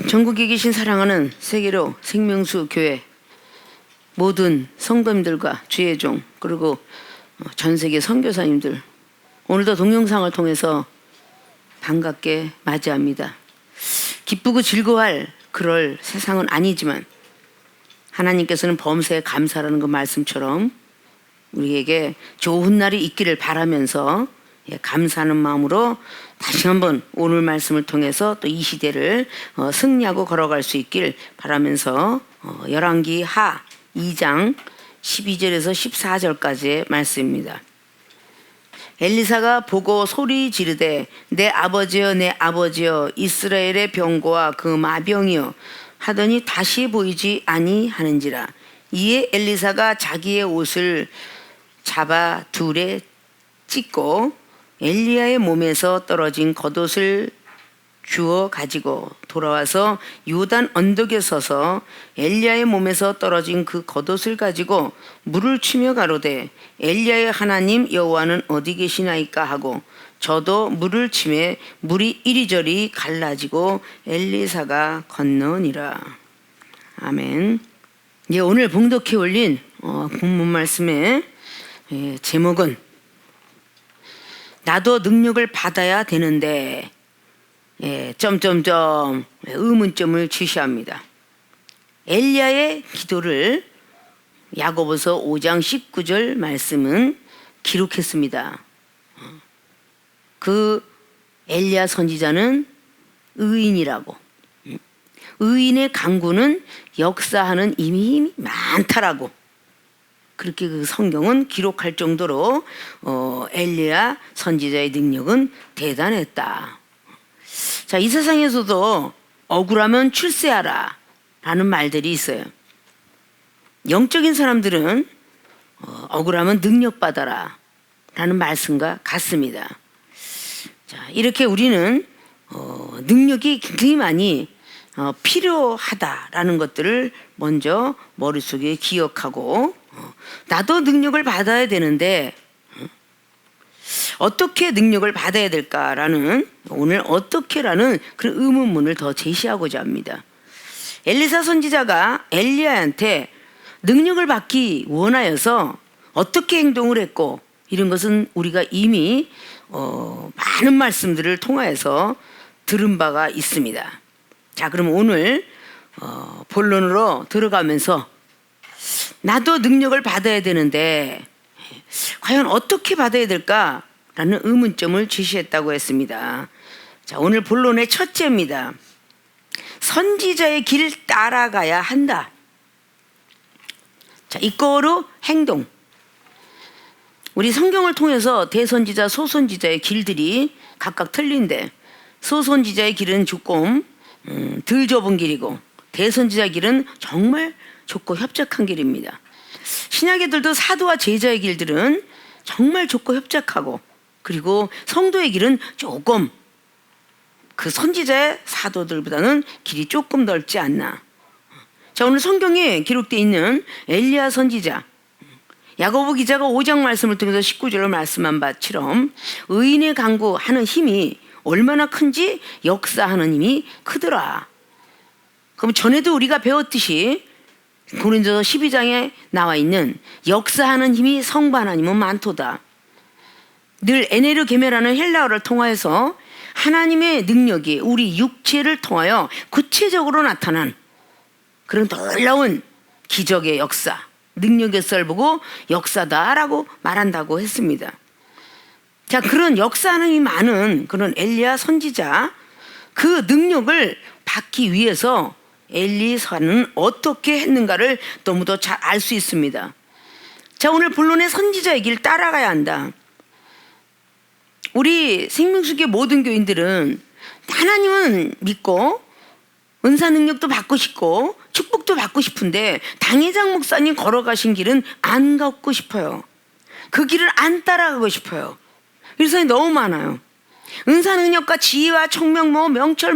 전국에 계신 사랑하는 세계로 생명수 교회 모든 성도님들과 주의 종 그리고 전 세계 선교사님들, 오늘도 동영상을 통해서 반갑게 맞이합니다. 기쁘고 즐거워할 그럴 세상은 아니지만 하나님께서는 범사에 감사라는 그 말씀처럼 우리에게 좋은 날이 있기를 바라면서 감사하는 마음으로 다시 한번 오늘 말씀을 통해서 또 이 시대를 승리하고 걸어갈 수 있길 바라면서 열왕기 하 2장 12절에서 14절까지의 말씀입니다. 엘리사가 보고 소리 지르되 내 아버지여 내 아버지여 이스라엘의 병고와 그 마병이여 하더니 다시 보이지 아니하는지라. 이에 엘리사가 자기의 옷을 잡아 둘에 찢고 엘리야의 몸에서 떨어진 겉옷을 주워 가지고 돌아와서 요단 언덕에 서서 엘리야의 몸에서 떨어진 그 겉옷을 가지고 물을 치며 가로되 엘리야의 하나님 여호와는 어디 계시나이까 하고 저도 물을 치매 물이 이리저리 갈라지고 엘리사가 건너니라. 아멘. 오늘 봉독해 올린 본문 말씀의 제목은 나도 능력을 받아야 되는데 의문점을 지시합니다. 엘리야의 기도를 야고보서 5장 19절 말씀은 기록했습니다. 그 엘리야 선지자는 의인이라고, 의인의 강구는 역사하는 힘이 많다라고 그렇게 그 성경은 기록할 정도로 엘리야 선지자의 능력은 대단했다. 자, 이 세상에서도 억울하면 출세하라 라는 말들이 있어요. 영적인 사람들은 억울하면 능력받아라 라는 말씀과 같습니다. 자, 이렇게 우리는 능력이 굉장히 많이 필요하다라는 것들을 먼저 머릿속에 기억하고 나도 능력을 받아야 되는데 어떻게 능력을 받아야 될까라는 오늘 어떻게라는 그런 의문문을 더 제시하고자 합니다. 엘리사 선지자가 엘리야한테 능력을 받기 원하여서 어떻게 행동을 했고 이런 것은 우리가 이미 많은 말씀들을 통하여서 들은 바가 있습니다. 자, 그럼 오늘 본론으로 들어가면서 나도 능력을 받아야 되는데 과연 어떻게 받아야 될까라는 의문점을 제시했다고 했습니다. 자, 오늘 본론의 첫째입니다. 선지자의 길 따라가야 한다. 자, 이거로 행동. 우리 성경을 통해서 대선지자, 소선지자의 길들이 각각 틀린데 소선지자의 길은 조금 덜 좁은 길이고 대선지자의 길은 정말 좁고 협착한 길입니다. 신약에들도 사도와 제자의 길들은 정말 좁고 협착하고 그리고 성도의 길은 조금 그 선지자의 사도들보다는 길이 조금 넓지 않나. 자, 오늘 성경에 기록되어 있는 엘리야 선지자, 야고보 기자가 5장 말씀을 통해서 19절을 말씀한 바처럼 의인의 강구하는 힘이 얼마나 큰지 역사하는 힘이 크더라. 그럼 전에도 우리가 배웠듯이 고린도서 12장에 나와 있는 역사하는 힘이 성부 하나님은 많도다. 늘 에네르 게메라는 헬라어를 통하여서 하나님의 능력이 우리 육체를 통하여 구체적으로 나타난 그런 놀라운 기적의 역사, 능력의 썰 보고 역사다라고 말한다고 했습니다. 자, 그런 역사하는 힘이 많은 그런 엘리야 선지자, 그 능력을 받기 위해서 엘리사는 어떻게 했는가를 너무도 잘 알 수 있습니다. 자, 오늘 본론의 선지자의 길 따라가야 한다. 우리 생명수교의 모든 교인들은 하나님은 믿고 은사 능력도 받고 싶고 축복도 받고 싶은데 당회장 목사님 걸어가신 길은 안 걷고 싶어요. 그 길을 안 따라가고 싶어요. 이런 사람이 너무 많아요. 은사 능력과 지혜와 총명 명철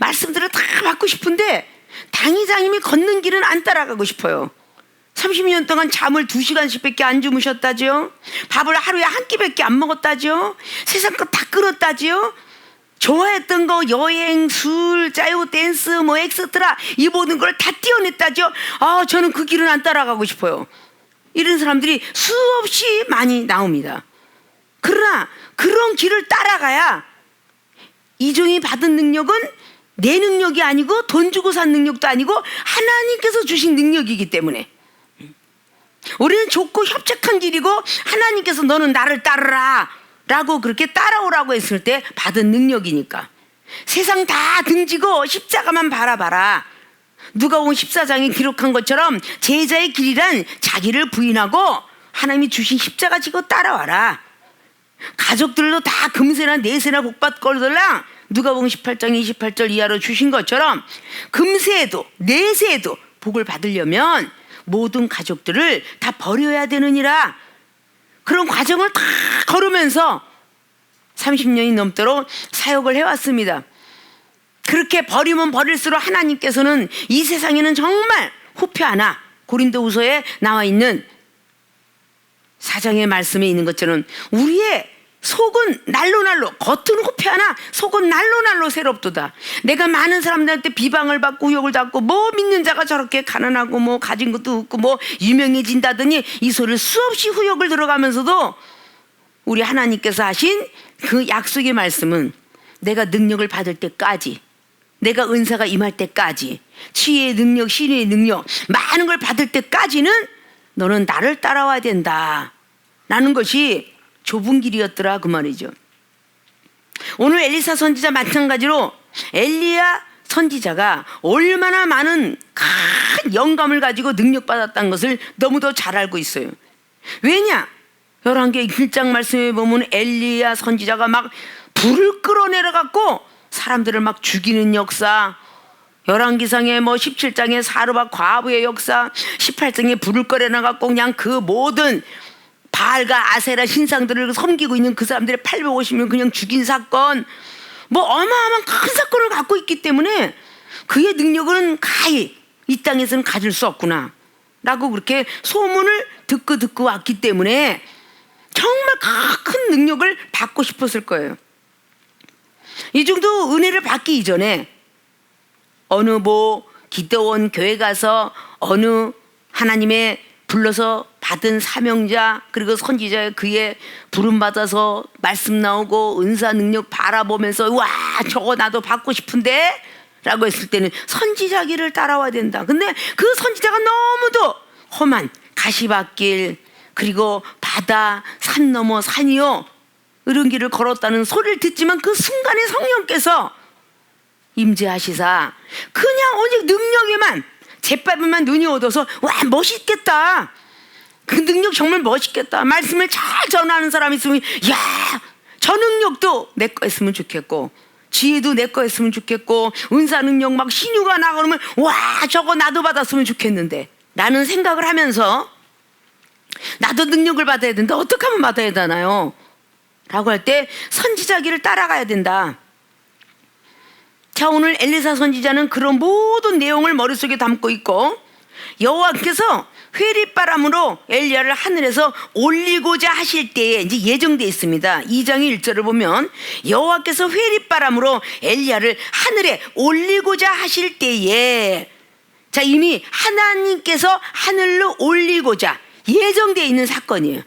말씀들을 다 받고 싶은데 당회장님이 걷는 길은 안 따라가고 싶어요. 30년 동안 잠을 2시간씩 밖에 안 주무셨다지요. 밥을 하루에 한 끼밖에 안 먹었다지요. 세상 것 다 끊었다지요. 좋아했던 거 여행, 술, 짜요, 댄스 뭐 엑스트라 이 모든 걸 다 띄어냈다죠. 저는 그 길은 안 따라가고 싶어요. 이런 사람들이 수없이 많이 나옵니다. 그러나 그런 길을 따라가야 이종이 받은 능력은 내 능력이 아니고 돈 주고 산 능력도 아니고 하나님께서 주신 능력이기 때문에 우리는 좁고 협착한 길이고 하나님께서 너는 나를 따르라 라고 그렇게 따라오라고 했을 때 받은 능력이니까. 세상 다 등지고 십자가만 바라봐라. 누가복음 14장에 기록한 것처럼 제자의 길이란 자기를 부인하고 하나님이 주신 십자가 지고 따라와라. 가족들도 다 금세나 내세나 복받걸들랑 누가복음 18장 28절 이하로 주신 것처럼 금세에도 내세에도 복을 받으려면 모든 가족들을 다 버려야 되느니라. 그런 과정을 다 걸으면서 30년이 넘도록 사역을 해왔습니다. 그렇게 버리면 버릴수록 하나님께서는 이 세상에는 정말 후표 하나, 고린도후서에 나와 있는 4장의 말씀에 있는 것처럼 우리의 속은 날로 겉은 후표 하나 속은 날로 새롭도다. 내가 많은 사람들한테 비방을 받고 후욕을 받고 뭐 믿는 자가 저렇게 가난하고 뭐 가진 것도 없고 뭐 유명해진다더니 이 소리를 수없이 후욕을 들어가면서도 우리 하나님께서 하신 그 약속의 말씀은 내가 능력을 받을 때까지, 내가 은사가 임할 때까지, 치유의 능력, 신유의 능력 많은 걸 받을 때까지는 너는 나를 따라와야 된다 라는 것이 좁은 길이었더라 그 말이죠. 오늘 엘리사 선지자 마찬가지로 엘리야 선지자가 얼마나 많은 큰 영감을 가지고 능력받았다는 것을 너무도 잘 알고 있어요. 왜냐? 11개 1장 말씀에 보면 엘리야 선지자가 막 불을 끌어내려갖고 사람들을 막 죽이는 역사, 11기상에 뭐 17장에 사르밧 과부의 역사, 18장에 불을 끌어내려갖고 그냥 그 모든 바알과 아세라 신상들을 섬기고 있는 그 사람들의 850명 그냥 죽인 사건, 뭐 어마어마한 큰 사건을 갖고 있기 때문에 그의 능력은 가히 이 땅에서는 가질 수 없구나 라고 그렇게 소문을 듣고 왔기 때문에 정말 큰 능력을 받고 싶었을 거예요. 이 정도 은혜를 받기 이전에 어느 뭐 기도원 교회 가서 어느 하나님의 불러서 받은 사명자 그리고 선지자 그의 부름받아서 말씀 나오고 은사 능력 바라보면서 와 저거 나도 받고 싶은데 라고 했을 때는 선지자 길을 따라와야 된다. 근데 그 선지자가 너무도 험한 가시밭길 그리고 바다 산 넘어 산이요 이런 길을 걸었다는 소리를 듣지만 그 순간에 성령께서 임재하시사 그냥 오직 능력에만 재빨리만 눈이 어두워서 와 멋있겠다. 그 능력 정말 멋있겠다. 말씀을 잘 전하는 사람이 있으면 야, 저 능력도 내 거 했으면 좋겠고 지혜도 내 거 했으면 좋겠고 은사 능력 막 신유가 나고 그러면 와 저거 나도 받았으면 좋겠는데 라는 생각을 하면서 나도 능력을 받아야 된다. 어떻게 하면 받아야 되나요? 라고 할 때 선지자 길을 따라가야 된다. 자, 오늘 엘리사 선지자는 그런 모든 내용을 머릿속에 담고 있고 여호와께서 회리바람으로 엘리야를 하늘에서 올리고자 하실 때에 이제 예정되어 있습니다. 2장의 1절을 보면 여호와께서 회리바람으로 엘리야를 하늘에 올리고자 하실 때에 자 이미 하나님께서 하늘로 올리고자 예정되어 있는 사건이에요.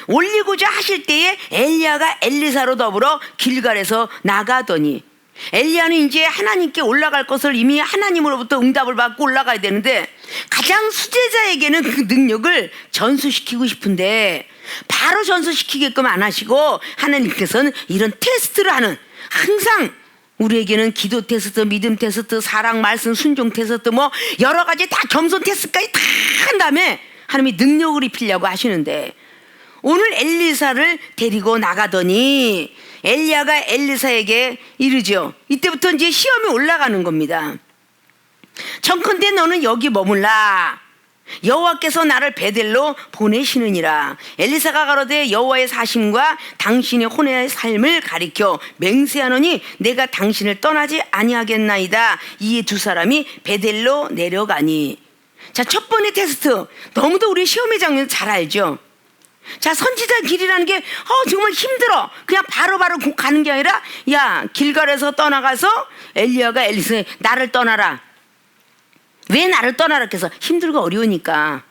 올리고자 하실 때에 엘리야가 엘리사로 더불어 길갈에서 나가더니 엘리야는 이제 하나님께 올라갈 것을 이미 하나님으로부터 응답을 받고 올라가야 되는데 가장 수제자에게는 그 능력을 전수시키고 싶은데 바로 전수시키게끔 안 하시고 하나님께서는 이런 테스트를 하는 항상 우리에게는 기도 테스트, 믿음 테스트, 사랑, 말씀, 순종 테스트 뭐 여러 가지 다 겸손 테스트까지 다 한 다음에 하나님이 능력을 입히려고 하시는데 오늘 엘리사를 데리고 나가더니 엘리야가 엘리사에게 이르죠. 이때부터 이제 시험이 올라가는 겁니다. 청컨대 너는 여기 머물라. 여호와께서 나를 베델로 보내시느니라. 엘리사가 가로되 여호와의 사심과 당신의 혼의 삶을 가리켜 맹세하노니 내가 당신을 떠나지 아니하겠나이다. 이에 두 사람이 베델로 내려가니. 자, 첫 번째 테스트. 너무도 우리 시험의 장면 잘 알죠. 자, 선지자 길이라는 게 정말 힘들어. 그냥 바로바로 가는 게 아니라, 야, 길갈에서 떠나가서 엘리야가 엘리사에 나를 떠나라. 왜 나를 떠나라 해서 힘들고 어려우니까.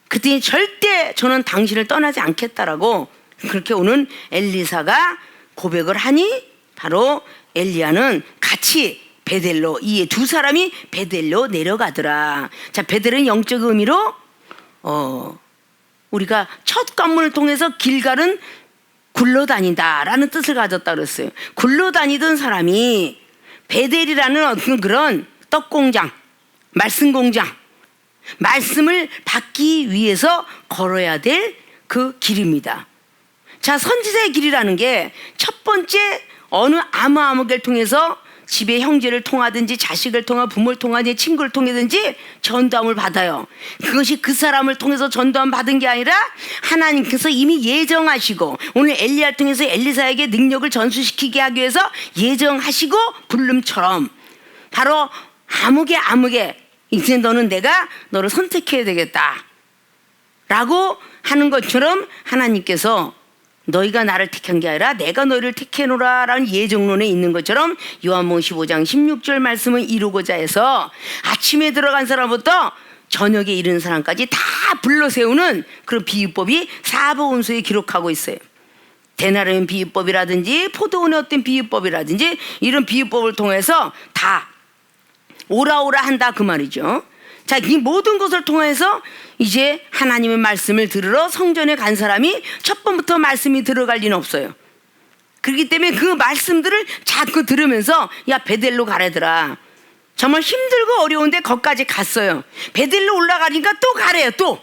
그랬더니 절대 저는 당신을 떠나지 않겠다라고 그렇게 오는 엘리사가 고백을 하니 바로 엘리야는 같이 베델로, 이 두 사람이 베델로 내려가더라. 자, 베델은 영적 의미로 우리가 첫 관문을 통해서 길갈은 굴러다닌다라는 뜻을 가졌다 그랬어요. 굴러다니던 사람이 베델이라는 어떤 그런 떡공장, 말씀공장, 말씀을 받기 위해서 걸어야 될 그 길입니다. 자, 선지자의 길이라는 게 첫 번째 어느 아무개를 통해서 집의 형제를 통하든지 자식을 통하 부모를 통하든지 친구를 통하든지 전도함을 받아요. 그것이 그 사람을 통해서 전도함 받은 게 아니라 하나님께서 이미 예정하시고 오늘 엘리야를 통해서 엘리사에게 능력을 전수시키게 하기 위해서 예정하시고 부름처럼 바로 아무개 이제 너는 내가 너를 선택해야 되겠다 라고 하는 것처럼 하나님께서 너희가 나를 택한 게 아니라 내가 너희를 택해노라 라는 예정론에 있는 것처럼 요한복음 15장 16절 말씀을 이루고자 해서 아침에 들어간 사람부터 저녁에 이르는 사람까지 다 불러 세우는 그런 비유법이 사복음서에 기록하고 있어요. 대나라의 비유법이라든지 포도원의 어떤 비유법이라든지 이런 비유법을 통해서 다 오라오라 한다 그 말이죠. 자, 이 모든 것을 통해서 이제 하나님의 말씀을 들으러 성전에 간 사람이 첫 번부터 말씀이 들어갈 리는 없어요. 그렇기 때문에 그 말씀들을 자꾸 들으면서 야, 베델로 가래더라. 정말 힘들고 어려운데 거기까지 갔어요. 베델로 올라가니까 또 가래요. 또.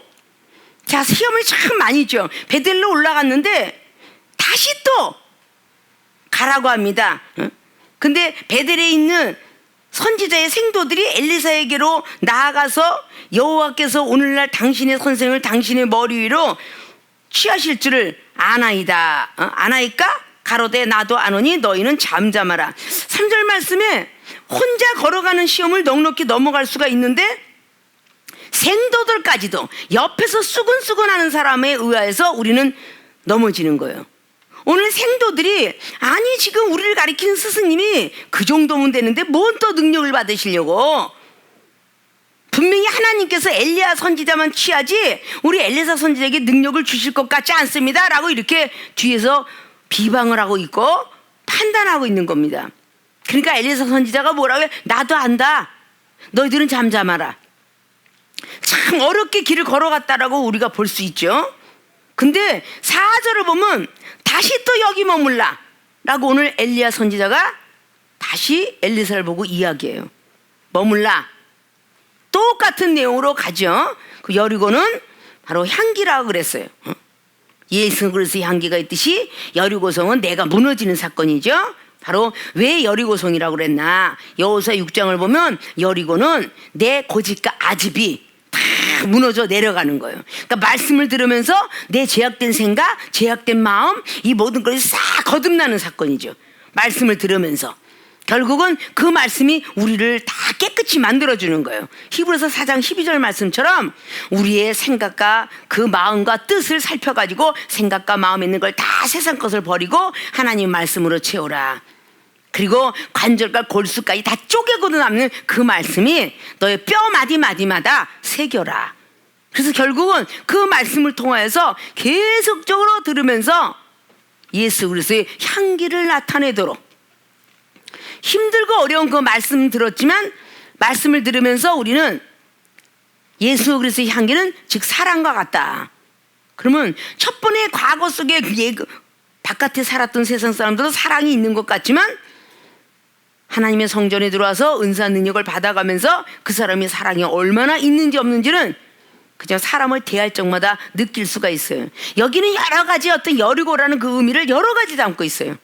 자, 시험이 참 많이 있죠. 베델로 올라갔는데 다시 또 가라고 합니다. 근데 베델에 있는 선지자의 생도들이 엘리사에게로 나아가서 여호와께서 오늘날 당신의 선생을 당신의 머리 위로 취하실 줄을 아나이다. 아나이까? 가로되 나도 아노니 너희는 잠잠하라. 3절 말씀에 혼자 걸어가는 시험을 넉넉히 넘어갈 수가 있는데 생도들까지도 옆에서 수근수근하는 사람에 의하여서 우리는 넘어지는 거예요. 오늘 생도들이 아니 지금 우리를 가리키는 스승님이 그 정도면 되는데 뭔 또 능력을 받으시려고. 분명히 하나님께서 엘리야 선지자만 취하지 우리 엘리사 선지자에게 능력을 주실 것 같지 않습니다 라고 이렇게 뒤에서 비방을 하고 있고 판단하고 있는 겁니다. 그러니까 엘리사 선지자가 뭐라고 해요? 나도 안다. 너희들은 잠잠하라. 참 어렵게 길을 걸어갔다라고 우리가 볼 수 있죠. 근데 4절을 보면 다시 또 여기 머물라 라고 오늘 엘리야 선지자가 다시 엘리사를 보고 이야기해요. 머물라. 똑같은 내용으로 가죠. 그 여리고는 바로 향기라고 그랬어요. 예수 그리스도의 향기가 있듯이 여리고성은 내가 무너지는 사건이죠. 바로 왜 여리고성이라고 그랬나. 여호수아 6장을 보면 여리고는 내 고집과 아집이 다 무너져 내려가는 거예요. 그러니까 말씀을 들으면서 내 제약된 생각, 제약된 마음 이 모든 것이 싹 거듭나는 사건이죠. 말씀을 들으면서 결국은 그 말씀이 우리를 다 깨끗이 만들어주는 거예요. 히브리서 4장 12절 말씀처럼 우리의 생각과 그 마음과 뜻을 살펴가지고 생각과 마음에 있는 걸 다 세상 것을 버리고 하나님 말씀으로 채우라. 그리고 관절과 골수까지 다 쪼개고도 남는 그 말씀이 너의 뼈 마디마디마다 새겨라. 그래서 결국은 그 말씀을 통하여서 계속적으로 들으면서 예수 그리스도의 향기를 나타내도록 힘들고 어려운 그 말씀 들었지만 말씀을 들으면서 우리는 예수 그리스도의 향기는 즉 사랑과 같다. 그러면 첫 번에 과거 속에 바깥에 살았던 세상 사람들도 사랑이 있는 것 같지만 하나님의 성전에 들어와서 은사 능력을 받아가면서 그 사람의 사랑이 얼마나 있는지 없는지는 그냥 사람을 대할 적마다 느낄 수가 있어요. 여기는 여러 가지 어떤 여리고라는 그 의미를 여러 가지 담고 있어요.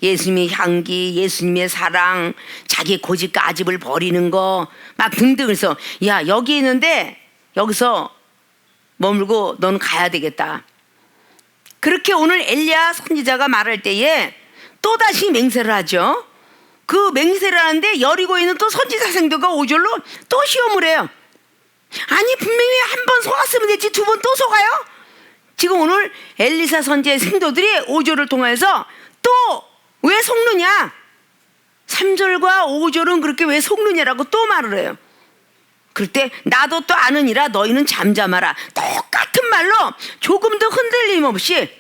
예수님의 향기, 예수님의 사랑, 자기 고집과 아집을 버리는 거 막 등등. 그래서 야 여기 있는데 여기서 머물고 너는 가야 되겠다. 그렇게 오늘 엘리야 선지자가 말할 때에 또다시 맹세를 하죠. 그 맹세를 하는데 여리고에 있는 또 선지자 생도가 5절로 또 시험을 해요. 아니 분명히 한 번 속았을 쓰면 되지 두 번 또 속아요? 지금 오늘 엘리사 선지자의 생도들이 5절을 통해서 또 왜 속느냐? 3절과 5절은 그렇게 왜 속느냐라고 또 말을 해요. 그럴 때 나도 또 아느니라 너희는 잠잠하라. 똑같은 말로 조금 더 흔들림 없이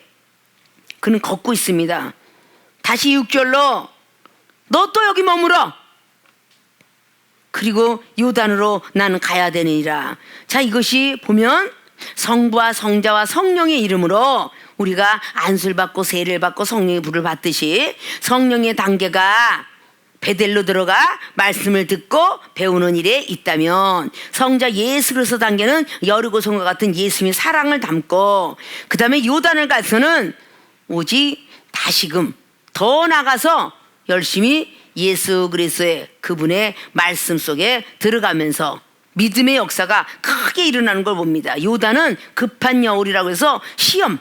그는 걷고 있습니다. 다시 6절로 너 또 여기 머물어. 그리고 요단으로 나는 가야 되느니라. 자, 이것이 보면 성부와 성자와 성령의 이름으로 우리가 안수를 받고 세례를 받고 성령의 불을 받듯이 성령의 단계가 베델로 들어가 말씀을 듣고 배우는 일에 있다면 성자 예수 그리스도 단계는 여리고성과 같은 예수님의 사랑을 담고 그 다음에 요단을 가서는 오직 다시금 더 나가서 열심히 예수 그리스도의 그분의 말씀 속에 들어가면서 믿음의 역사가 크게 일어나는 걸 봅니다. 요단은 급한 여울이라고 해서 시험,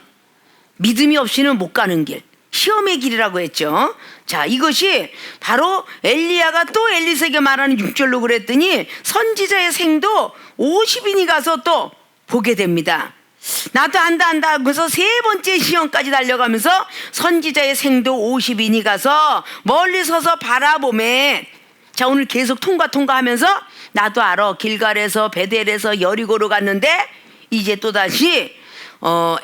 믿음이 없이는 못 가는 길, 시험의 길이라고 했죠. 자, 이것이 바로 엘리야가 또 엘리사에게 말하는 6절로 그랬더니 선지자의 생도 50인이 가서 또 보게 됩니다. 나도 안다 하면서 세 번째 시험까지 달려가면서 선지자의 생도 50인이 가서 멀리 서서 바라보매. 자, 오늘 계속 통과하면서 나도 알아. 길갈에서 베델에서 여리고로 갔는데 이제 또다시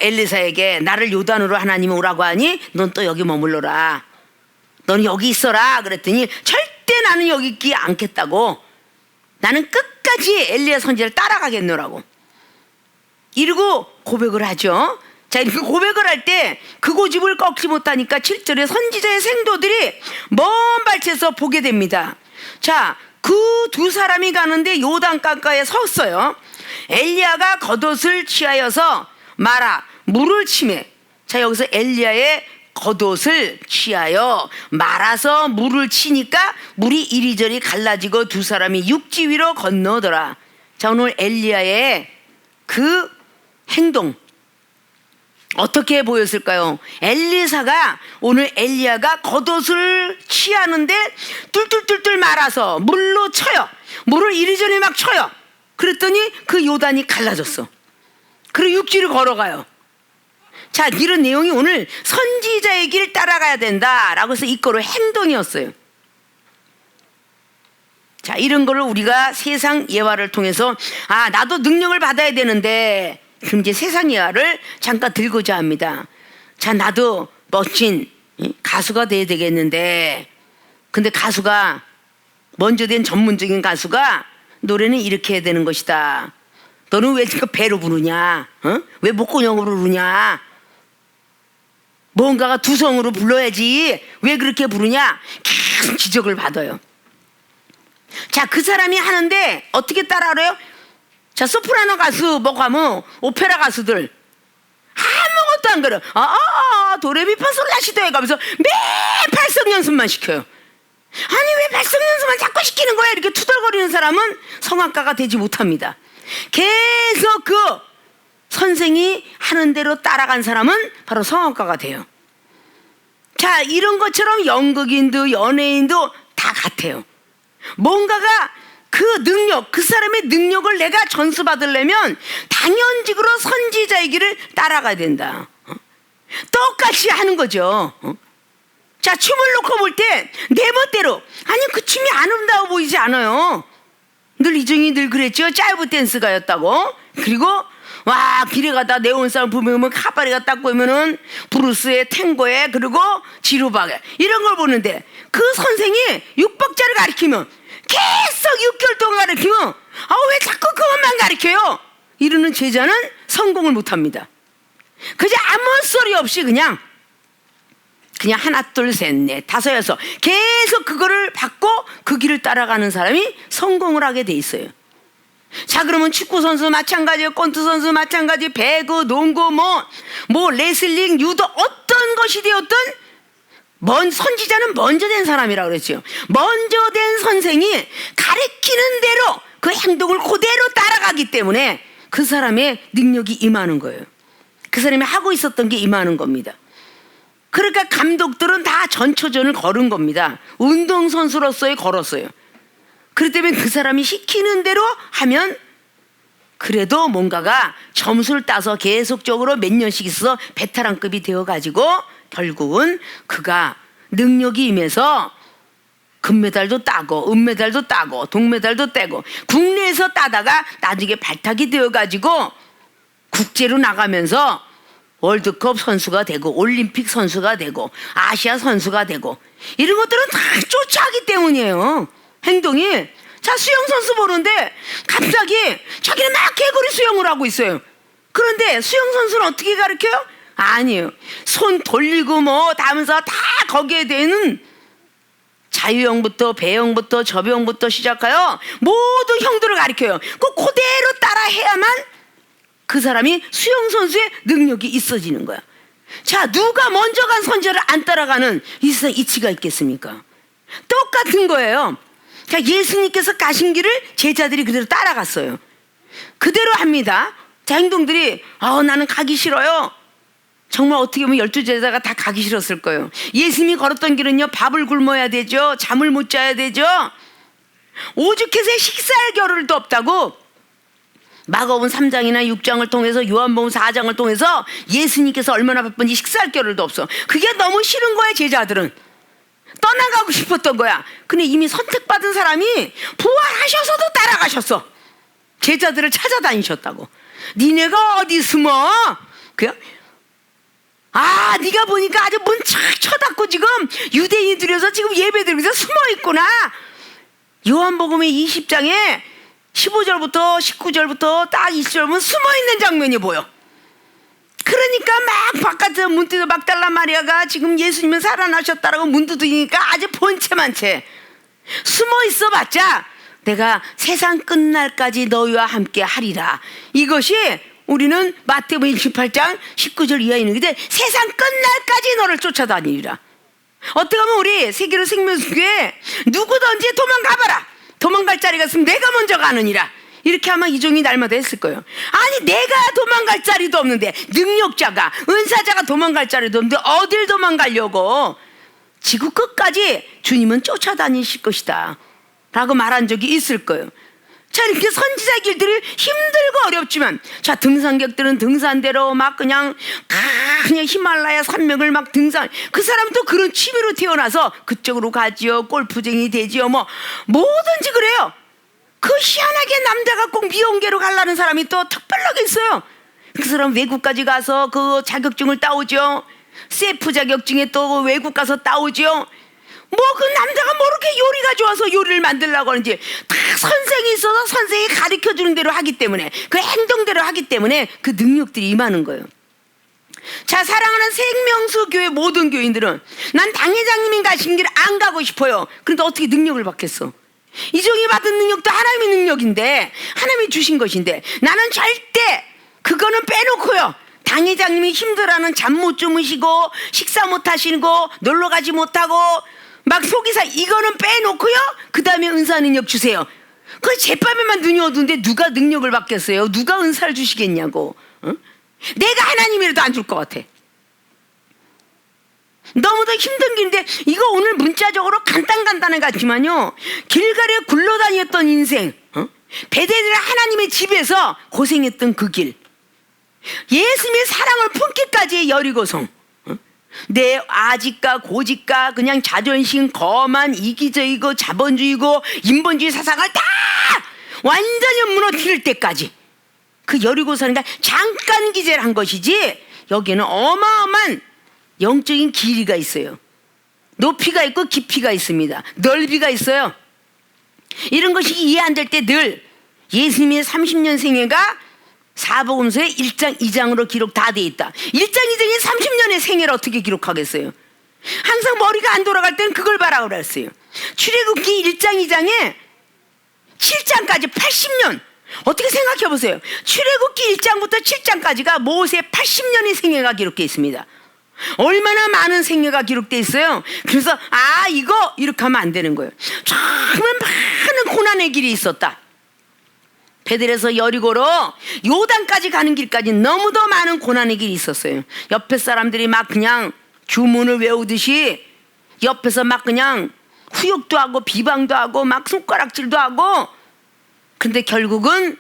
엘리사에게 나를 요단으로 하나님이 오라고 하니 넌 또 여기 머물러라. 넌 여기 있어라. 그랬더니 절대 나는 여기 있지 않겠다고. 나는 끝까지 엘리야 선지자를 따라가겠노라고. 이러고 고백을 하죠. 자, 이렇게 고백을 할 때 그 고집을 꺾지 못하니까 7절에 선지자의 생도들이 먼 발치에서 보게 됩니다. 자, 그 두 사람이 가는데 요단강가에 섰어요. 엘리야가 겉옷을 취하여서 말아 물을 치매. 자, 여기서 엘리야의 겉옷을 취하여 말아서 물을 치니까 물이 이리저리 갈라지고 두 사람이 육지 위로 건너더라. 자, 오늘 엘리야의 그 행동 어떻게 보였을까요? 엘리사가 오늘 엘리야가 겉옷을 취하는데 뚫뚫뚫뚫 말아서 물로 쳐요. 물을 이리저리 막 쳐요. 그랬더니 그 요단이 갈라졌어. 그리고 육지를 걸어가요. 자, 이런 내용이 오늘 선지자의 길 따라가야 된다라고 해서 이거로 행동이었어요. 자, 이런 거를 우리가 세상 예화를 통해서 나도 능력을 받아야 되는데 그럼 이제 세상 예화를 잠깐 들고자 합니다. 자, 나도 멋진 가수가 돼야 되겠는데 근데 가수가 먼저 된 전문적인 가수가 노래는 이렇게 해야 되는 것이다. 너는 왜 지금 배로 부르냐? 왜 목구녕으로 부르냐? 뭔가가 두성으로 불러야지 왜 그렇게 부르냐? 계속 지적을 받아요. 자, 그 사람이 하는데 어떻게 따라하래요? 자, 소프라노 가수 뭐 가면 오페라 가수들 아무것도 안 그래요. 도레미파솔라시도 해가면서 매일 발성 연습만 시켜요. 아니 왜 발성 연습만 자꾸 시키는 거야? 이렇게 투덜거리는 사람은 성악가가 되지 못합니다. 계속 그 선생이 하는 대로 따라간 사람은 바로 성악가가 돼요. 자, 이런 것처럼 연극인도 연예인도 다 같아요. 뭔가가 그 능력, 그 사람의 능력을 내가 전수받으려면 당연직으로 선지자의 길을 따라가야 된다. 똑같이 하는 거죠. 자, 춤을 놓고 볼 때 내 멋대로 그 춤이 아름다워 보이지 않아요. 늘 이정이 늘 그랬죠. 짜이브 댄스가였다고. 그리고 길에 가다 네온사운 부르면 카바레가 딱 보면은 브루스의 탱고에 그리고 지루박에 이런 걸 보는데 그 선생이 6박자를 가르치면 계속 6개월 동안 가르치면 왜 자꾸 그것만 가르쳐요? 이러는 제자는 성공을 못합니다. 그저 아무 소리 없이 그냥 하나 둘 셋 넷 다섯 여섯 계속 그거를 받고 그 길을 따라가는 사람이 성공을 하게 돼 있어요. 자, 그러면 축구 선수 마찬가지예요. 권투 선수 마찬가지, 배구, 농구, 뭐 레슬링, 유도 어떤 것이 되었든 선지자는 먼저 된 사람이라고 그랬죠. 먼저 된 선생이 가르치는 대로 그 행동을 그대로 따라가기 때문에 그 사람의 능력이 임하는 거예요. 그 사람이 하고 있었던 게 임하는 겁니다. 그러니까 감독들은 다 전초전을 걸은 겁니다. 운동선수로서의 걸었어요. 그렇기 때문에 그 사람이 시키는 대로 하면 그 그래도 뭔가가 점수를 따서 계속적으로 몇 년씩 있어서 베테랑급이 되어가지고 결국은 그가 능력이 임해서 금메달도 따고 은메달도 따고 동메달도 따고 국내에서 따다가 나중에 발탁이 되어가지고 국제로 나가면서 월드컵 선수가 되고 올림픽 선수가 되고 아시아 선수가 되고 이런 것들은 다 쫓아가기 때문이에요. 행동이. 자, 수영 선수 보는데 갑자기 자기는 막 개구리 수영을 하고 있어요. 그런데 수영 선수는 어떻게 가르쳐요? 아니에요. 손 돌리고 뭐 하면서 다 거기에 대한 자유형부터 배영부터 접영부터 시작하여 모든 형들을 가르쳐요. 그대로 따라 해야만 그 사람이 수영 선수의 능력이 있어지는 거야. 자, 누가 먼저 간 선제를 안 따라가는 이 세상 이치가 있겠습니까? 똑같은 거예요. 자, 예수님께서 가신 길을 제자들이 그대로 따라갔어요. 그대로 합니다. 자, 행동들이 나는 가기 싫어요. 정말 어떻게 보면 12제자가 다 가기 싫었을 거예요. 예수님이 걸었던 길은요, 밥을 굶어야 되죠. 잠을 못 자야 되죠. 오죽해서 식사할 겨를도 없다고 마가복음 3장이나 6장을 통해서 요한복음 4장을 통해서 예수님께서 얼마나 바쁜지 식사할 겨를도 없어. 그게 너무 싫은 거야. 제자들은 떠나가고 싶었던 거야. 근데 이미 선택받은 사람이 부활하셔서도 따라가셨어. 제자들을 찾아다니셨다고. 니네가 어디 숨어? 그냥 네가 보니까 아주 문 착 쳐닫고 지금 유대인이 들여서 지금 예배드리면서 숨어있구나. 요한복음의 20장에 15절부터 19절부터 딱 20절 보면 숨어있는 장면이 보여. 그러니까 막 바깥에서 문 두드려 막달라 마리아가 지금 예수님은 살아나셨다라고 문 두드리니까 아주 본체만 채 숨어 있어 봤자 내가 세상 끝날까지 너희와 함께 하리라. 이것이 우리는 마태복음 28장 19절 이하에 있는 게 세상 끝날까지 너를 쫓아다니리라. 어떻게 하면 우리 세계로 생명수교에 누구든지 도망가봐라. 도망갈 자리가 있으면 내가 먼저 가느니라. 이렇게 아마 이종이 날마다 했을 거예요. 아니, 내가 도망갈 자리도 없는데, 능력자가 은사자가 도망갈 자리도 없는데 어딜 도망가려고. 지구 끝까지 주님은 쫓아다니실 것이다 라고 말한 적이 있을 거예요. 자, 이렇게 선지자 길들이 힘들고 어렵지만, 자, 등산객들은 등산대로 막 그냥 히말라야 산맥을 막 등산. 그 사람도 그런 취미로 태어나서 그쪽으로 가지요. 골프쟁이 되지요. 뭐든지 그래요. 그 희한하게 남자가 꼭 미용계로 가려는 사람이 또 특별하게 있어요. 그 사람 외국까지 가서 그 자격증을 따오죠. 세프 자격증에 또 외국 가서 따오죠. 그 남자가 이렇게 요리가 좋아서 요리를 만들려고 하는지 다 선생이 있어서 선생이 가르쳐주는 대로 하기 때문에, 그 행동대로 하기 때문에 그 능력들이 임하는 거예요. 자, 사랑하는 생명수 교회 모든 교인들은 난 당회장님이 가신 길 안 가고 싶어요. 그런데 어떻게 능력을 받겠어? 이종이 받은 능력도 하나님의 능력인데, 하나님이 주신 것인데, 나는 절대 그거는 빼놓고요. 당회장님이 힘들어하는 잠 못 주무시고 식사 못 하시고 놀러 가지 못하고 막 속이사, 이거는 빼놓고요. 그 다음에 은사 능력 주세요. 그 제밤에만 눈이 어두운데 누가 능력을 받겠어요? 누가 은사를 주시겠냐고. 어? 내가 하나님이라도 안 줄 것 같아. 너무도 힘든 길인데, 이거 오늘 문자적으로 간단한 같지만요, 길가에 굴러다녔던 인생, 베데스다 하나님의 집에서 고생했던 그 길, 예수님의 사랑을 품기까지의 여리고성, 내 아직과 고집과 그냥 자존심, 거만, 이기적이고 자본주의고 인본주의 사상을 다 완전히 무너뜨릴 때까지 그 여리고성이니까 잠깐 기재를 한 것이지, 여기에는 어마어마한 영적인 길이가 있어요. 높이가 있고 깊이가 있습니다. 넓이가 있어요. 이런 것이 이해 안 될 때 늘 예수님의 30년 생애가 사복음서의 1장 2장으로 기록 다 돼 있다. 1장 2장이 30년의 생애를 어떻게 기록하겠어요? 항상 머리가 안 돌아갈 때는 그걸 봐라 그랬어요. 출애굽기 1장 2장에 7장까지 80년. 어떻게 생각해 보세요. 출애굽기 1장부터 7장까지가 모세 80년의 생애가 기록되어 있습니다. 얼마나 많은 생애가 기록되어 있어요. 그래서 이거 이렇게 하면 안 되는 거예요. 정말 많은 고난의 길이 있었다. 베델에서 여리고로 요단까지 가는 길까지 너무도 많은 고난의 길이 있었어요. 옆에 사람들이 막 그냥 주문을 외우듯이 옆에서 막 그냥 후욕도 하고 비방도 하고 막 손가락질도 하고, 근데 결국은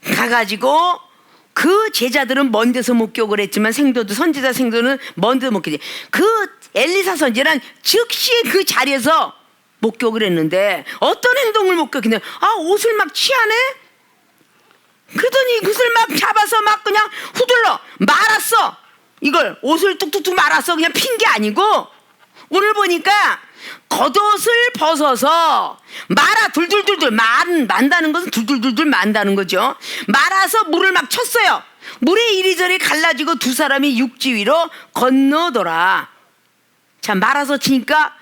가가지고 그 제자들은 먼 데서 목격을 했지만 생도도 선지자 생도는 먼 데서 목격했지. 그 엘리사 선지자는 즉시 그 자리에서 목격을 했는데 어떤 행동을 목격했냐? 옷을 막 취하네? 그러더니 그것을 막 잡아서 막 그냥 후들러 말았어. 이걸 옷을 뚝뚝뚝 말았어. 그냥 핀 게 아니고 오늘 보니까 겉옷을 벗어서 말아 둘둘둘둘 만다는 것은 둘둘둘둘 만다는 거죠. 말아서 물을 막 쳤어요. 물에 이리저리 갈라지고 두 사람이 육지 위로 건너더라. 자, 말아서 치니까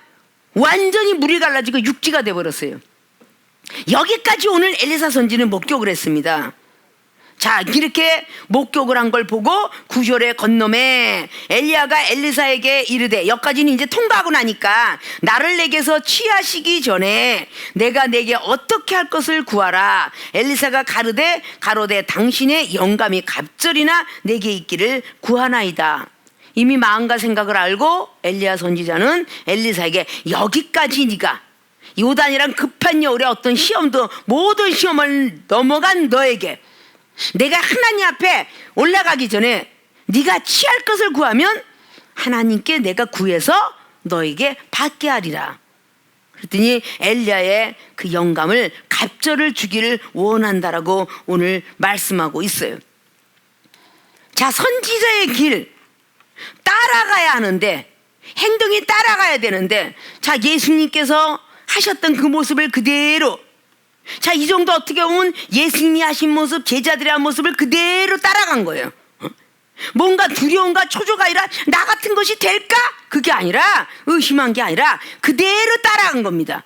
완전히 물이 갈라지고 육지가 돼버렸어요. 여기까지 오늘 엘리사 선지는 목격을 했습니다. 자, 이렇게 목격을 한 걸 보고 9절에 건너매 엘리야가 엘리사에게 이르되, 여기까지는 이제 통과하고 나니까 나를 내게서 취하시기 전에 내가 내게 어떻게 할 것을 구하라. 엘리사가 가로되 당신의 영감이 갑절이나 내게 있기를 구하나이다. 이미 마음과 생각을 알고 엘리야 선지자는 엘리사에게 여기까지 네가 요단이란 급한 여울에 어떤 시험도 모든 시험을 넘어간 너에게 내가 하나님 앞에 올라가기 전에 네가 취할 것을 구하면 하나님께 내가 구해서 너에게 받게 하리라. 그랬더니 엘리야의 그 영감을 갑절을 주기를 원한다라고 오늘 말씀하고 있어요. 자, 선지자의 길 따라가야 하는데, 행동이 따라가야 되는데, 자, 예수님께서 하셨던 그 모습을 그대로, 자, 이 정도 어떻게 보면 예수님이 하신 모습, 제자들의 한 모습을 그대로 따라간 거예요. 뭔가 두려움과 초조가 아니라 나 같은 것이 될까? 그게 아니라, 의심한 게 아니라 그대로 따라간 겁니다.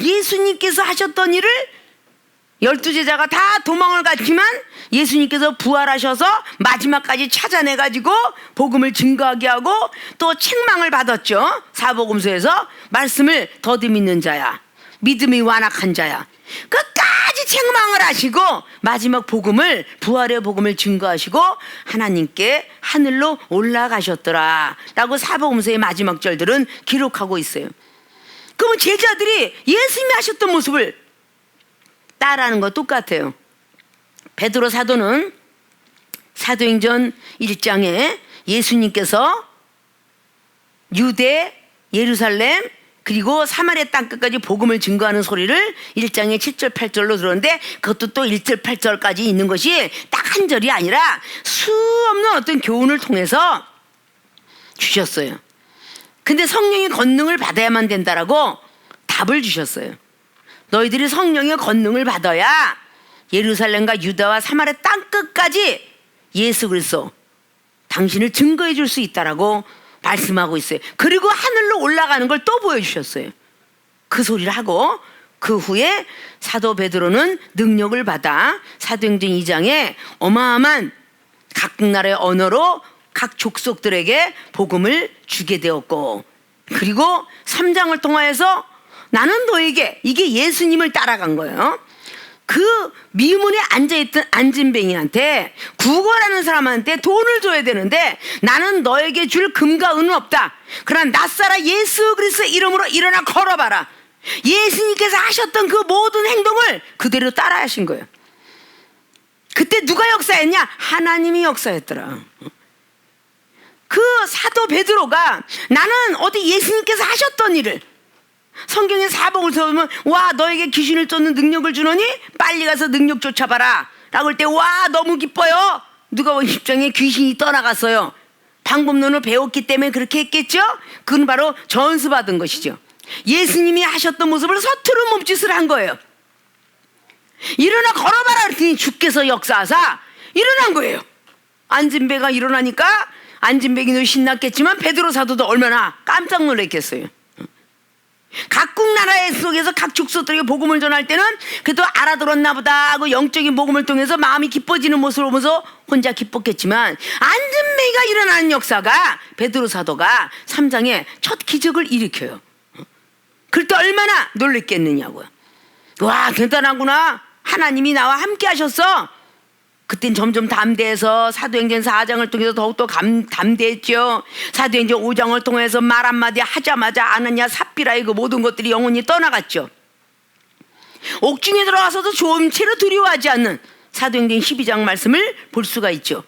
예수님께서 하셨던 일을 12제자가 다 도망을 갔지만 예수님께서 부활하셔서 마지막까지 찾아내가지고 복음을 증거하게 하고 또 책망을 받았죠. 사복음서에서 말씀을 더디 믿는 자야, 믿음이 완악한 자야, 끝까지 책망을 하시고 마지막 복음을, 부활의 복음을 증거하시고 하나님께 하늘로 올라가셨더라 라고 사복음서의 마지막 절들은 기록하고 있어요. 그러면 제자들이 예수님이 하셨던 모습을 따라하는 거 똑같아요. 베드로 사도는 사도행전 1장에 예수님께서 유대, 예루살렘 그리고 사마리아 땅끝까지 복음을 증거하는 소리를 1장에 7절 8절로 들었는데, 그것도 또 1절 8절까지 있는 것이 딱 한 절이 아니라 수없는 어떤 교훈을 통해서 주셨어요. 근데 성령의 권능을 받아야만 된다라고 답을 주셨어요. 너희들이 성령의 권능을 받아야 예루살렘과 유다와 사마리아 땅끝까지 예수 그리스도 당신을 증거해 줄 수 있다라고 말씀하고 있어요. 그리고 하늘로 올라가는 걸 또 보여주셨어요. 그 소리를 하고 그 후에 사도 베드로는 능력을 받아 사도행전 2장에 어마어마한 각 나라의 언어로 각 족속들에게 복음을 주게 되었고, 그리고 3장을 통하여서 나는 너에게, 이게 예수님을 따라간 거예요. 그 미문에 앉아있던 안진뱅이한테, 구걸하는 사람한테 돈을 줘야 되는데 나는 너에게 줄 금과 은은 없다. 그러나 낫사라 예수 그리스도의 이름으로 일어나 걸어봐라. 예수님께서 하셨던 그 모든 행동을 그대로 따라 하신 거예요. 그때 누가 역사했냐? 하나님이 역사했더라. 그 사도 베드로가 나는 어디 예수님께서 하셨던 일을, 성경의 사복을 써보면 와 너에게 귀신을 쫓는 능력을 주노니 빨리 가서 능력 쫓아봐라 라고 할 때 와 너무 기뻐요. 누가복음 10장에 귀신이 떠나갔어요. 방법론을 배웠기 때문에 그렇게 했겠죠. 그건 바로 전수받은 것이죠. 예수님이 하셨던 모습을 서투른 몸짓을 한 거예요. 일어나 걸어봐라 그랬더니 주께서 역사하사 일어난 거예요. 안진뱅이가 일어나니까 안진뱅이도 신났겠지만 베드로 사도도 얼마나 깜짝 놀랐겠어요. 각국 나라 속에서 각 족속들에게 복음을 전할 때는 그래도 알아들었나 보다 하고 영적인 복음을 통해서 마음이 기뻐지는 모습을 보면서 혼자 기뻤겠지만, 안진뱅이가 일어나는 역사가 베드로 사도가 3장에 첫 기적을 일으켜요. 그럴 때 얼마나 놀랬겠느냐고요. 와 대단하구나, 하나님이 나와 함께 하셨어. 그땐 점점 담대해서 사도행전 4장을 통해서 더욱더 담대했죠. 사도행전 5장을 통해서 말 한마디 하자마자 아나니아 삽비라의 그 모든 것들이 영혼이 떠나갔죠. 옥중에 들어가서도 조음체로 두려워하지 않는 사도행전 12장 말씀을 볼 수가 있죠.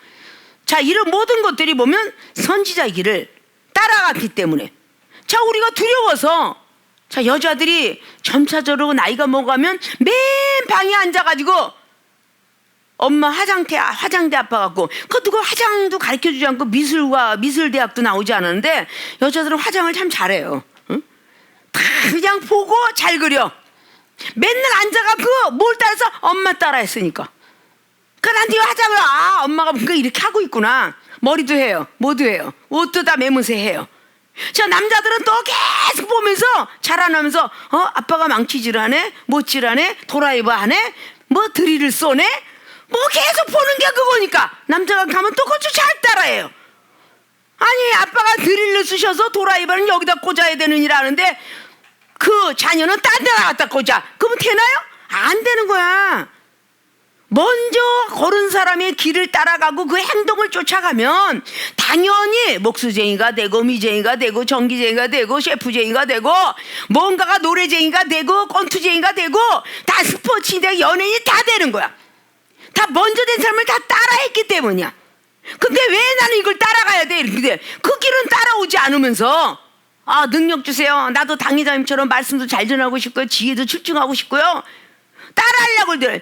자, 이런 모든 것들이 보면 선지자의 길을 따라갔기 때문에, 자, 우리가 두려워서, 자, 여자들이 점차적으로 나이가 먹어가면 맨 방에 앉아가지고 엄마 화장대 아파 갖고, 그것도 그 화장도 가르쳐 주지 않고 미술대학도 나오지 않았는데 여자들은 화장을 참 잘해요. 응? 다 그냥 보고 잘 그려. 맨날 앉아갖고 뭘 따라서? 엄마 따라 했으니까. 그런데 화장을, 엄마가 뭔가 이렇게 하고 있구나. 머리도 해요, 뭐도 해요, 옷도 다 매무새 해요. 자, 남자들은 또 계속 보면서 자라나면서, 아빠가 망치질 하네, 못질 하네, 도라이버 하네, 뭐 드릴을 쏘네, 뭐 계속 보는 게 그거니까 남자가 가면 또 그것도 잘 따라해요. 아니, 아빠가 드릴을 쑤셔서 도라이버는 여기다 꽂아야 되느니라 하는데 그 자녀는 딴 데다 갖다 꽂아. 그러면 되나요? 안 되는 거야. 먼저 걸은 사람의 길을 따라가고 그 행동을 쫓아가면 당연히 목수쟁이가 되고 미쟁이가 되고 전기쟁이가 되고 셰프쟁이가 되고 뭔가가 노래쟁이가 되고 권투쟁이가 되고 다 스포츠인이 되고 연예인이 다 되는 거야. 다 먼저 된 사람을 다 따라했기 때문이야. 근데 왜 나는 이걸 따라가야 돼? 이렇게 그 길은 따라오지 않으면서, 능력 주세요, 나도 당회장님처럼 말씀도 잘 전하고 싶고요, 지혜도 출중하고 싶고요, 따라하려고 그래.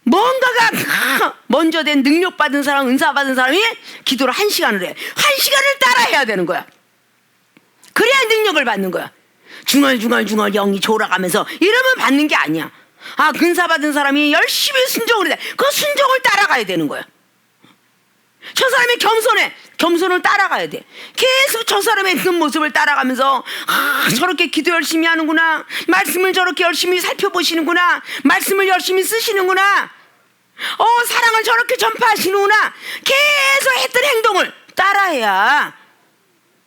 뭔가가 먼저 된 능력 받은 사람, 은사 받은 사람이 기도를 1시간을 해. 1시간을 따라해야 되는 거야. 그래야 능력을 받는 거야. 중얼중얼 영이 졸아가면서 이러면 받는 게 아니야. 근사 받은 사람이 열심히 순종을 해. 그 순종을 따라가야 되는 거야. 저 사람이 겸손을 따라가야 돼. 계속 저 사람의 그 모습을 따라가면서, 저렇게 기도 열심히 하는구나, 말씀을 저렇게 열심히 살펴보시는구나, 말씀을 열심히 쓰시는구나, 사랑을 저렇게 전파하시는구나, 계속 했던 행동을 따라해야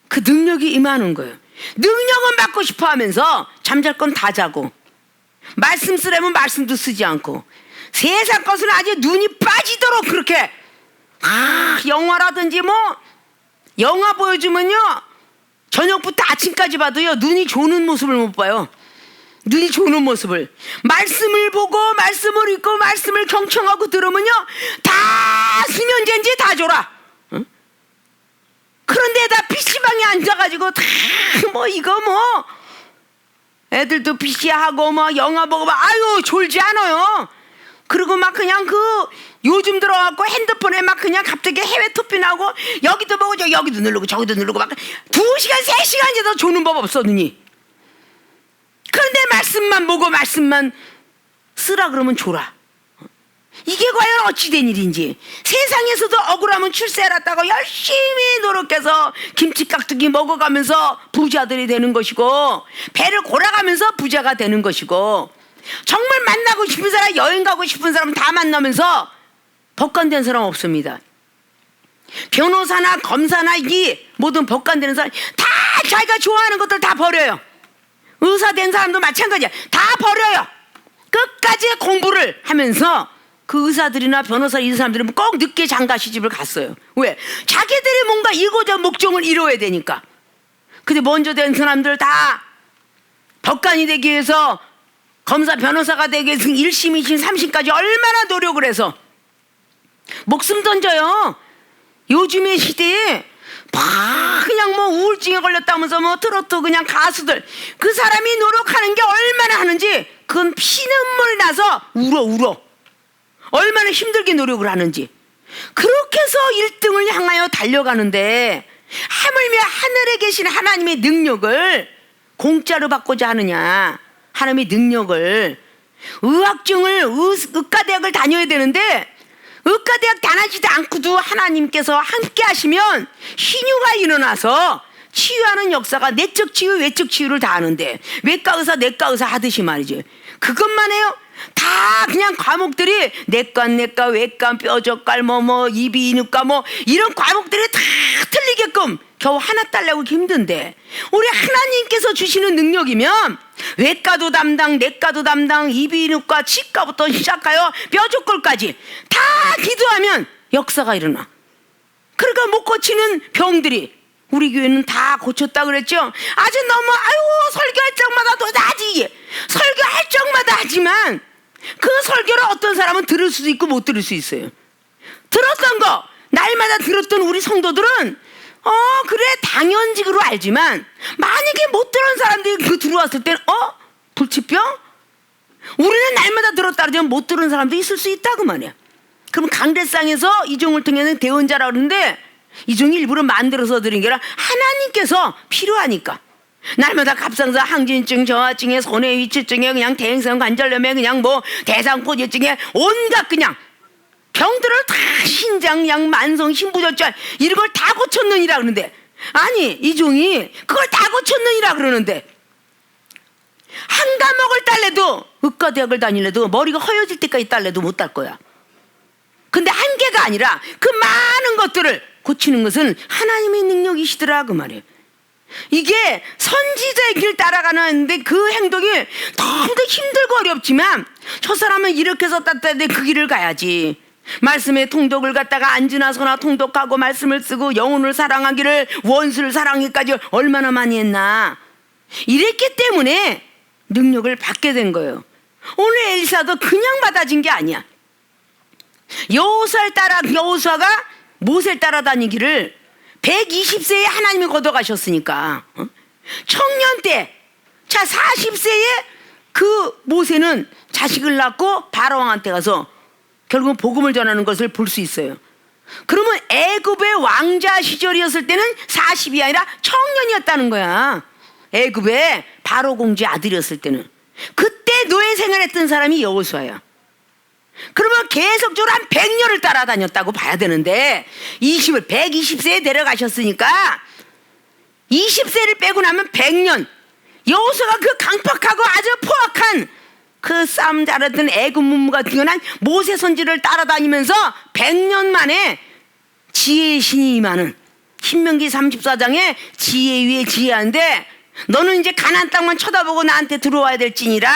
그 능력이 임하는 거예요. 능력은 받고 싶어 하면서 잠잘 건 다 자고, 말씀 쓰려면 말씀도 쓰지 않고, 세상 것은 아주 눈이 빠지도록 그렇게, 영화라든지 영화 보여주면요, 저녁부터 아침까지 봐도요, 눈이 조는 모습을 못 봐요. 눈이 조는 모습을. 말씀을 보고 말씀을 읽고 말씀을 경청하고 들으면요, 다 수면제인지 다 졸아. 응? 그런데 다 PC방에 앉아가지고 다 애들도 PC하고 영화 보고 졸지 않아요. 그리고 그냥 요즘 들어갖고 핸드폰에 그냥 갑자기 해외 투표 나오고 여기도 보고 여기도 누르고 저기도 누르고 2시간 3시간이라도 조는 법 없어, 눈이. 그런데 말씀만 보고 말씀만 쓰라 그러면 졸아. 이게 과연 어찌 된 일인지. 세상에서도 억울하면 출세해놨다고 열심히 노력해서 김치 깍두기 먹어가면서 부자들이 되는 것이고, 배를 골아가면서 부자가 되는 것이고, 정말 만나고 싶은 사람, 여행 가고 싶은 사람 다 만나면서 법관된 사람 없습니다. 변호사나 검사나 이 모든 법관되는 사람 다 자기가 좋아하는 것들 다 버려요. 의사 된 사람도 마찬가지야. 다 버려요. 끝까지 공부를 하면서 그 의사들이나 변호사 이 사람들은 꼭 늦게 장가 시집을 갔어요. 왜? 자기들이 뭔가 이고자 목적을 이루어야 되니까. 근데 먼저 된 사람들 다 법관이 되기 위해서, 검사 변호사가 되기 위해서 1심, 2심, 3심까지 얼마나 노력을 해서 목숨 던져요. 요즘의 시대에 그냥 우울증에 걸렸다면서 트로트 그냥 가수들, 그 사람이 노력하는 게 얼마나 하는지, 그건 피눈물 나서 울어. 얼마나 힘들게 노력을 하는지. 그렇게 해서 1등을 향하여 달려가는데, 하물며 하늘에 계신 하나님의 능력을 공짜로 받고자 하느냐. 하나님의 능력을, 의과대학을 다녀야 되는데 의과대학 다니지도 않고도 하나님께서 함께 하시면 희유가 일어나서 치유하는 역사가 내적 치유, 외적 치유를 다 하는데, 외과의사, 내과의사 하듯이 말이죠. 그것만 해요? 다 그냥 과목들이 내과, 외과, 뼈젓갈, 이비인후과 이런 과목들이 다 틀리게끔 겨우 하나 따려고 힘든데, 우리 하나님께서 주시는 능력이면 외과도 담당, 내과도 담당, 이비인후과, 치과부터 시작하여 뼈젓갈까지 다 기도하면 역사가 일어나. 그러니까 못 고치는 병들이 우리 교회는 다 고쳤다 그랬죠. 아주 너무 설교할 적마다 하지. 설교할 적마다 하지만 그 설교를 어떤 사람은 들을 수도 있고 못 들을 수 있어요. 들었던 거 날마다 들었던 우리 성도들은 그래 당연직으로 알지만 만약에 못 들은 사람들이 그 들어왔을 때는 불치병? 우리는 날마다 들었다 그러지만 못 들은 사람도 있을 수 있다 그 말이야. 그럼 강대상에서 이종을 통해서 대언자라 그러는데 이종이 일부러 만들어서 드린 게 아니라 하나님께서 필요하니까 날마다 갑상선 항진증, 저하증에 손해위치증에 그냥 대행성 관절염에 그냥 뭐 대상포진증에 온갖 그냥 병들을 다 신장양 만성 신부절절 이런 걸 다 고쳤느니라 그러는데 아니 이종이 그걸 다 고쳤느니라 그러는데 한 과목을 딸래도 의과대학을 다닐래도 머리가 허여질 때까지 딸래도 못 딸 거야. 근데 한계가 아니라 그 많은 것들을 고치는 것은 하나님의 능력이시더라 그 말이에요. 이게 선지자의 길 따라가는데 그 행동이 너무도 힘들고 어렵지만 저 사람은 이렇게 해서 땄다는데 그 길을 가야지. 말씀의 통독을 갖다가 앉으나 서나 통독하고 말씀을 쓰고 영혼을 사랑하기를 원수를 사랑하기까지 얼마나 많이 했나. 이랬기 때문에 능력을 받게 된 거예요. 오늘 엘리사도 그냥 받아진 게 아니야. 여호수아가 모세를 따라다니기를 120세에 하나님이 걷어가셨으니까 청년 때 40세에 그 모세는 자식을 낳고 바로왕한테 가서 결국은 복음을 전하는 것을 볼 수 있어요. 그러면 애굽의 왕자 시절이었을 때는 40이 아니라 청년이었다는 거야. 애굽의 바로 공주의 아들이었을 때는. 그때 노예 생활했던 사람이 여호수아야. 그러면 계속적으로 한 100년을 따라다녔다고 봐야 되는데 120세에 데려가셨으니까 20세를 빼고 나면 100년. 여호수아가 그 강팍하고 아주 포악한 그 싸움 잘했던 애굽 문무가 뛰어난 모세 선지를 따라다니면서 100년 만에 지혜의 신이 임하는 신명기 34장에 지혜 위에 지혜한데 너는 이제 가나안 땅만 쳐다보고 나한테 들어와야 될지니라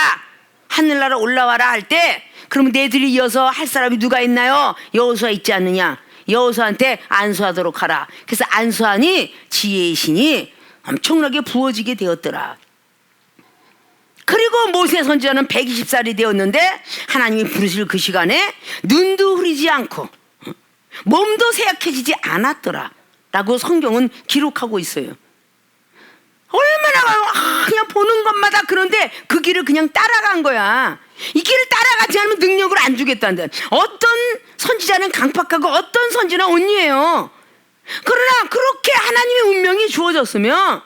하늘나라 올라와라 할 때 그러면 너희들이 이어서 할 사람이 누가 있나요? 여호수아 있지 않느냐? 여호수아한테 안수하도록 하라. 그래서 안수하니 지혜의 신이 엄청나게 부어지게 되었더라. 그리고 모세 선지자는 120살이 되었는데 하나님이 부르실 그 시간에 눈도 흐리지 않고 몸도 쇠약해지지 않았더라 라고 성경은 기록하고 있어요. 얼마나 그냥 보는 것마다 그런데 그 길을 그냥 따라간 거야. 이 길을 따라가지 않으면 능력을 안 주겠다는데 어떤 선지자는 강팍하고 어떤 선지는 온유해요. 그러나 그렇게 하나님의 운명이 주어졌으면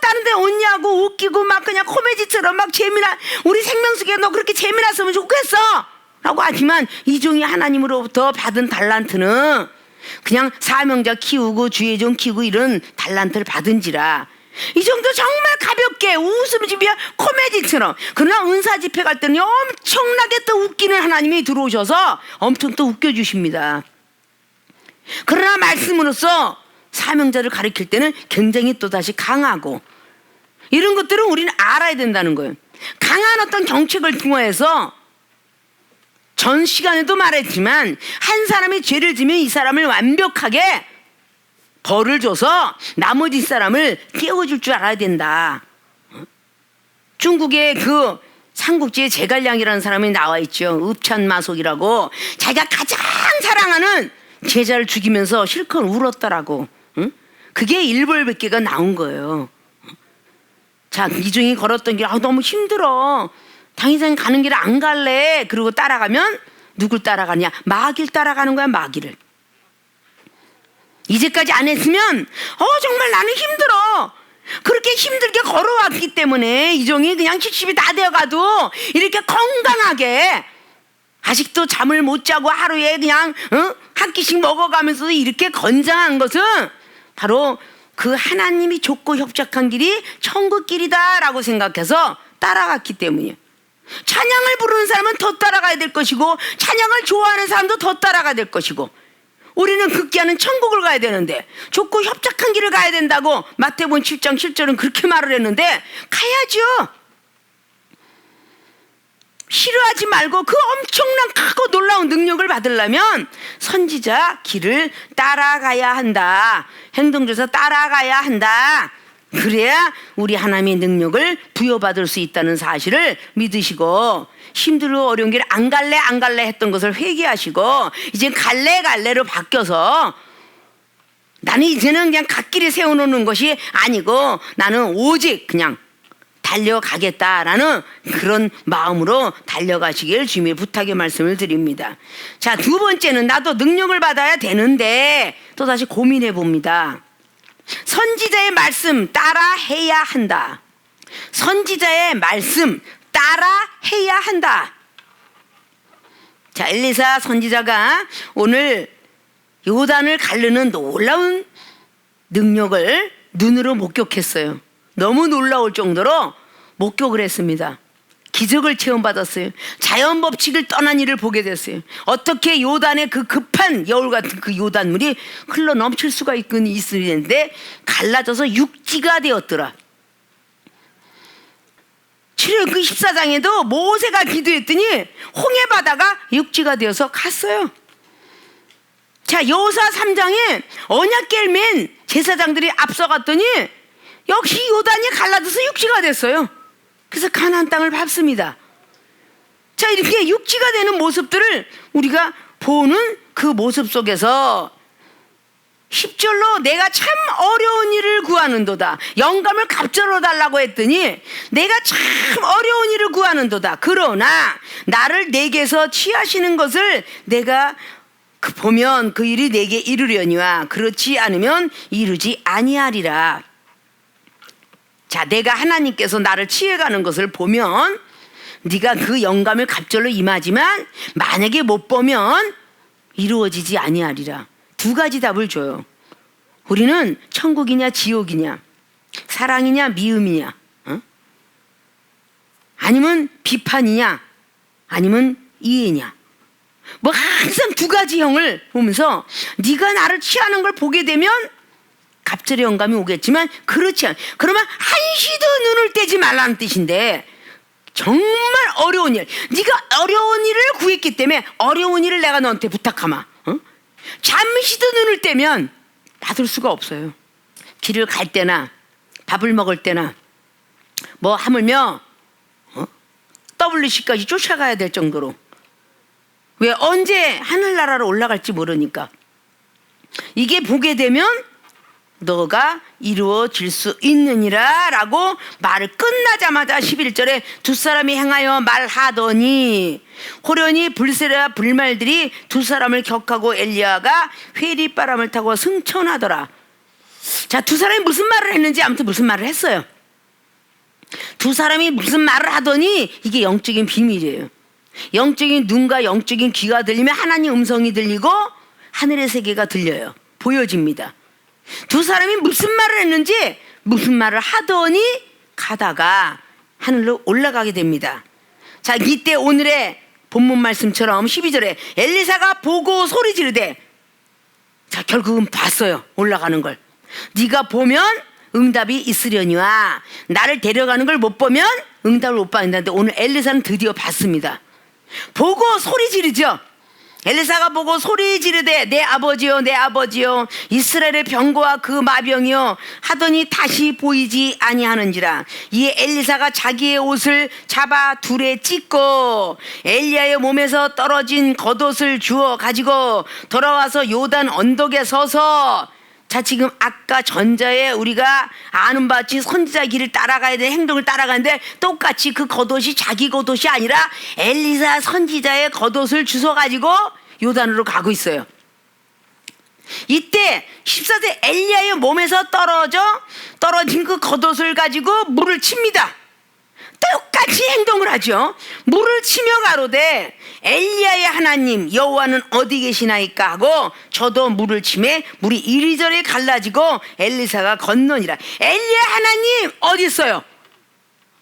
다른 데 온냐고 웃기고 막 그냥 코미디처럼 막 우리 생명수기가 너 그렇게 재미났으면 좋겠어 라고 하지만 이종이 하나님으로부터 받은 달란트는 그냥 사명자 키우고 주의 종 키우고 이런 달란트를 받은지라 이 정도 정말 가볍게 웃음 집이야 코미디처럼. 그러나 은사 집회 갈 때는 엄청나게 또 웃기는 하나님이 들어오셔서 엄청 또 웃겨주십니다. 그러나 말씀으로써 사명자를 가리킬 때는 굉장히 또다시 강하고 이런 것들은 우리는 알아야 된다는 거예요. 강한 어떤 정책을 통해서 전 시간에도 말했지만 한 사람이 죄를 지면 이 사람을 완벽하게 벌을 줘서 나머지 사람을 깨워줄 줄 알아야 된다. 중국의 그 삼국지에 제갈량이라는 사람이 나와 있죠. 읍찬마속이라고. 자기가 가장 사랑하는 제자를 죽이면서 실컷 울었더라고. 그게 일벌백계가 나온 거예요. 자, 이종이 걸었던 길 너무 힘들어. 당이상 가는 길을 안 갈래. 그리고 따라가면 누굴 따라가냐? 마귀를 따라가는 거야, 마귀를. 이제까지 안 했으면 정말 나는 힘들어. 그렇게 힘들게 걸어왔기 때문에 이종이 그냥 70이 다 되어가도 이렇게 건강하게 아직도 잠을 못 자고 하루에 그냥 한 끼씩 먹어가면서도 이렇게 건장한 것은 바로 그 하나님이 좁고 협착한 길이 천국 길이다라고 생각해서 따라갔기 때문이에요. 찬양을 부르는 사람은 더 따라가야 될 것이고 찬양을 좋아하는 사람도 더 따라가야 될 것이고 우리는 극기하는 천국을 가야 되는데 좁고 협착한 길을 가야 된다고 마태복음 7장 7절은 그렇게 말을 했는데 가야죠. 싫어하지 말고 그 엄청난 크고 놀라운 능력을 받으려면 선지자 길을 따라가야 한다. 행동조사 따라가야 한다. 그래야 우리 하나님의 능력을 부여받을 수 있다는 사실을 믿으시고 힘들고 어려운 길 안 갈래 했던 것을 회개하시고 이제 갈래로 바뀌어서 나는 이제는 그냥 갓길에 세워놓는 것이 아니고 나는 오직 그냥 달려가겠다라는 그런 마음으로 달려가시길 주님의 부탁의 말씀을 드립니다. 자, 두 번째는 나도 능력을 받아야 되는데 또 다시 고민해 봅니다. 선지자의 말씀 따라 해야 한다. 선지자의 말씀 따라 해야 한다. 자, 엘리사 선지자가 오늘 요단을 가르는 놀라운 능력을 눈으로 목격했어요. 너무 놀라울 정도로 목격을 했습니다. 기적을 체험받았어요. 자연 법칙을 떠난 일을 보게 됐어요. 어떻게 요단의 그 급한 여울 같은 그 요단물이 흘러 넘칠 수가 있는데 갈라져서 육지가 되었더라. 출애굽기 14장에도 모세가 기도했더니 홍해 바다가 육지가 되어서 갔어요. 자, 여호수아 3장에 언약궤를 맨 제사장들이 앞서갔더니 역시 요단이 갈라져서 육지가 됐어요. 그래서 가나안 땅을 밟습니다. 자, 이렇게 육지가 되는 모습들을 우리가 보는 그 모습 속에서 10절로 내가 참 어려운 일을 구하는도다. 영감을 갑절로 달라고 했더니 내가 참 어려운 일을 구하는도다. 그러나 나를 내게서 취하시는 것을 내가 보면 그 일이 내게 이르려니와 그렇지 않으면 이루지 아니하리라. 자, 내가 하나님께서 나를 취해가는 것을 보면 네가 그 영감을 갑절로 임하지만 만약에 못 보면 이루어지지 아니하리라. 두 가지 답을 줘요. 우리는 천국이냐 지옥이냐, 사랑이냐 미움이냐, 아니면 비판이냐, 아니면 이해냐. 뭐 항상 두 가지 형을 보면서 네가 나를 취하는 걸 보게 되면 갑절의 영감이 오겠지만 그렇지 않아. 그러면 한시도 눈을 떼지 말라는 뜻인데 정말 어려운 일, 네가 어려운 일을 구했기 때문에 어려운 일을 내가 너한테 부탁하마. 잠시도 눈을 떼면 받을 수가 없어요. 길을 갈 때나 밥을 먹을 때나 뭐 하물며 WC까지 쫓아가야 될 정도로. 왜 언제 하늘나라로 올라갈지 모르니까. 이게 보게 되면 너가 이루어질 수 있느니라 라고 말을 끝나자마자 11절에 두 사람이 행하여 말하더니 호련히 불새라 불말들이 두 사람을 격하고 엘리야가 회리바람을 타고 승천하더라. 자, 두 사람이 무슨 말을 했는지 아무튼 무슨 말을 했어요. 두 사람이 무슨 말을 하더니 이게 영적인 비밀이에요. 영적인 눈과 영적인 귀가 들리면 하나님 음성이 들리고 하늘의 세계가 들려요. 보여집니다. 두 사람이 무슨 말을 했는지 무슨 말을 하더니 가다가 하늘로 올라가게 됩니다. 자, 이때 오늘의 본문 말씀처럼 12절에 엘리사가 보고 소리 지르되, 자, 결국은 봤어요. 올라가는 걸. 네가 보면 응답이 있으려니와 나를 데려가는 걸 못 보면 응답을 못 받는다는데 오늘 엘리사는 드디어 봤습니다. 보고 소리 지르죠. 엘리사가 보고 소리 지르되 내 아버지요 내 아버지요 이스라엘의 병거와 그 마병이요 하더니 다시 보이지 아니하는지라. 이에 엘리사가 자기의 옷을 잡아 둘에 찢고 엘리야의 몸에서 떨어진 겉옷을 주워 가지고 돌아와서 요단 언덕에 서서, 자, 지금 아까 전자에 우리가 아는 바같이 선지자 길을 따라가야 돼, 행동을 따라가는데 똑같이 그 겉옷이 자기 겉옷이 아니라 엘리사 선지자의 겉옷을 주워가지고 요단으로 가고 있어요. 이때 14세 엘리야의 몸에서 떨어진 그 겉옷을 가지고 물을 칩니다. 똑같이 행동을 하죠. 물을 치며 가로되 엘리야의 하나님 여호와는 어디 계시나이까 하고 저도 물을 치매 물이 이리저리 갈라지고 엘리사가 건너니라. 엘리야 하나님 어디 있어요?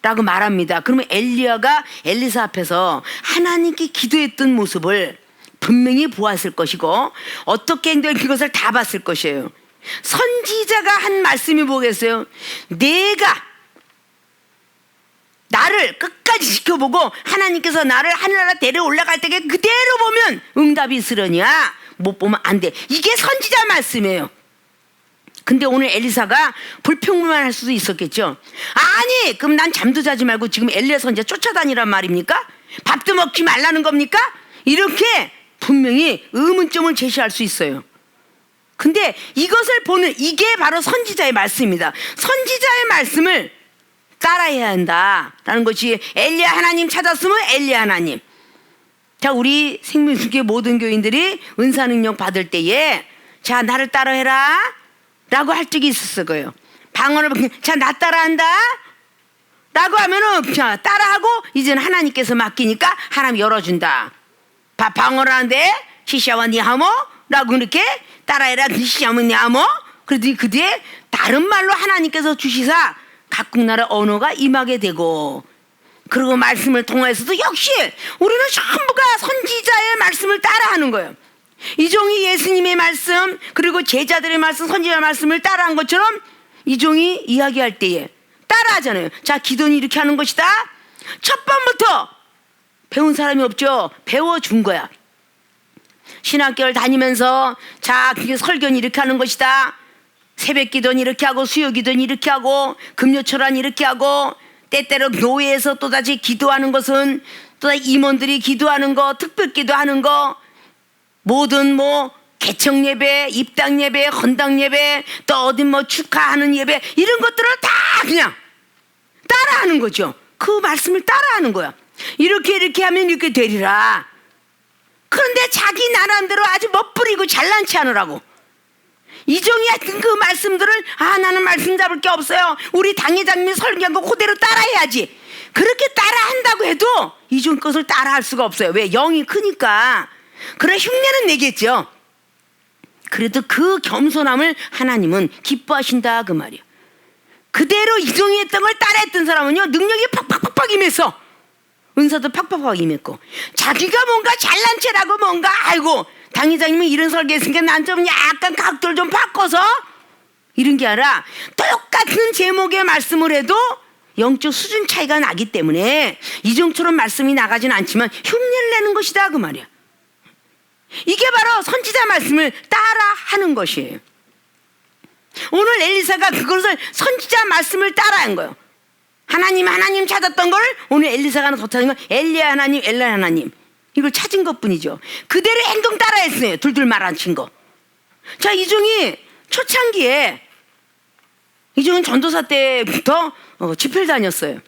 라고 말합니다. 그러면 엘리야가 엘리사 앞에서 하나님께 기도했던 모습을 분명히 보았을 것이고 어떻게 행동해 그것을 다 봤을 것이에요. 선지자가 한 말씀이 뭐겠어요? 내가 나를 끝까지 지켜보고 하나님께서 나를 하늘나라 데려 올라갈 때 그대로 보면 응답이 있으려니와 못 보면 안 돼. 이게 선지자 말씀이에요. 근데 오늘 엘리사가 불평만 할 수도 있었겠죠. 아니, 그럼 난 잠도 자지 말고 지금 엘리야 선지자 쫓아다니란 말입니까? 밥도 먹지 말라는 겁니까? 이렇게 분명히 의문점을 제시할 수 있어요. 근데 이것을 보는 이게 바로 선지자의 말씀입니다. 선지자의 말씀을 따라해야 한다라는 것이 엘리야 하나님 찾았으면 엘리야 하나님. 자, 우리 생명수교회 모든 교인들이 은사 능력 받을 때에 자, 나를 따라해라 라고 할 적이 있었을 거예요. 방언을 자, 나 따라한다 라고 하면은 자, 따라하고 이제는 하나님께서 맡기니까 하나님 열어준다. 방언을 하는데 시샤와 니하모 라고 이렇게 따라해라 시샤와 니하모. 그러더니 그 뒤에 다른 말로 하나님께서 주시사 각국 나라 언어가 임하게 되고, 그리고 말씀을 통해서도 역시 우리는 전부가 선지자의 말씀을 따라하는 거예요. 이종이 예수님의 말씀 그리고 제자들의 말씀 선지자의 말씀을 따라한 것처럼 이종이 이야기할 때에 따라하잖아요. 자, 기도는 이렇게 하는 것이다. 첫 번부터 배운 사람이 없죠. 배워준 거야. 신학교를 다니면서 자, 그게 설교는 이렇게 하는 것이다. 새벽 기도는 이렇게 하고 수요 기도는 이렇게 하고 금요철은 이렇게 하고, 때때로 교회에서 또다시 기도하는 것은 또다시 임원들이 기도하는 거, 특별 기도하는 거, 모든 뭐 개척 예배, 입당 예배, 헌당 예배, 또 어디 뭐 축하하는 예배, 이런 것들을 다 그냥 따라하는 거죠. 그 말씀을 따라하는 거야. 이렇게 하면 이렇게 되리라. 그런데 자기 나름대로 아주 멋부리고 잘난 체 하느라고 이종이 하여튼 그 말씀들을 나는 말씀 잡을 게 없어요. 우리 당회장님이 설교한 거 그대로 따라해야지. 그렇게 따라한다고 해도 이종 것을 따라할 수가 없어요. 왜? 영이 크니까. 그래 흉내는 내겠죠. 그래도 그 겸손함을 하나님은 기뻐하신다 그 말이야. 그대로 이종이 했던 걸 따라했던 사람은요 능력이 팍팍팍팍 임해서 은사도 팍팍팍 임했고, 자기가 뭔가 잘난 체라고 뭔가 아이고 당회장님이 이런 설계했으니까 난 좀 약간 각도를 좀 바꿔서 이런 게 아니라 똑같은 제목의 말씀을 해도 영적 수준 차이가 나기 때문에 이종처럼 말씀이 나가진 않지만 흉내를 내는 것이다 그 말이야. 이게 바로 선지자 말씀을 따라하는 것이에요. 오늘 엘리사가 그것을 선지자 말씀을 따라한 거예요. 하나님 찾았던 걸 오늘 엘리사가 더 찾은 건 엘리야 하나님, 엘라 하나님, 이걸 찾은 것뿐이죠. 그대로 행동 따라했어요. 둘둘 말아친 거. 자, 이종이 초창기에 이종은 전도사 때부터 집회를 다녔어요.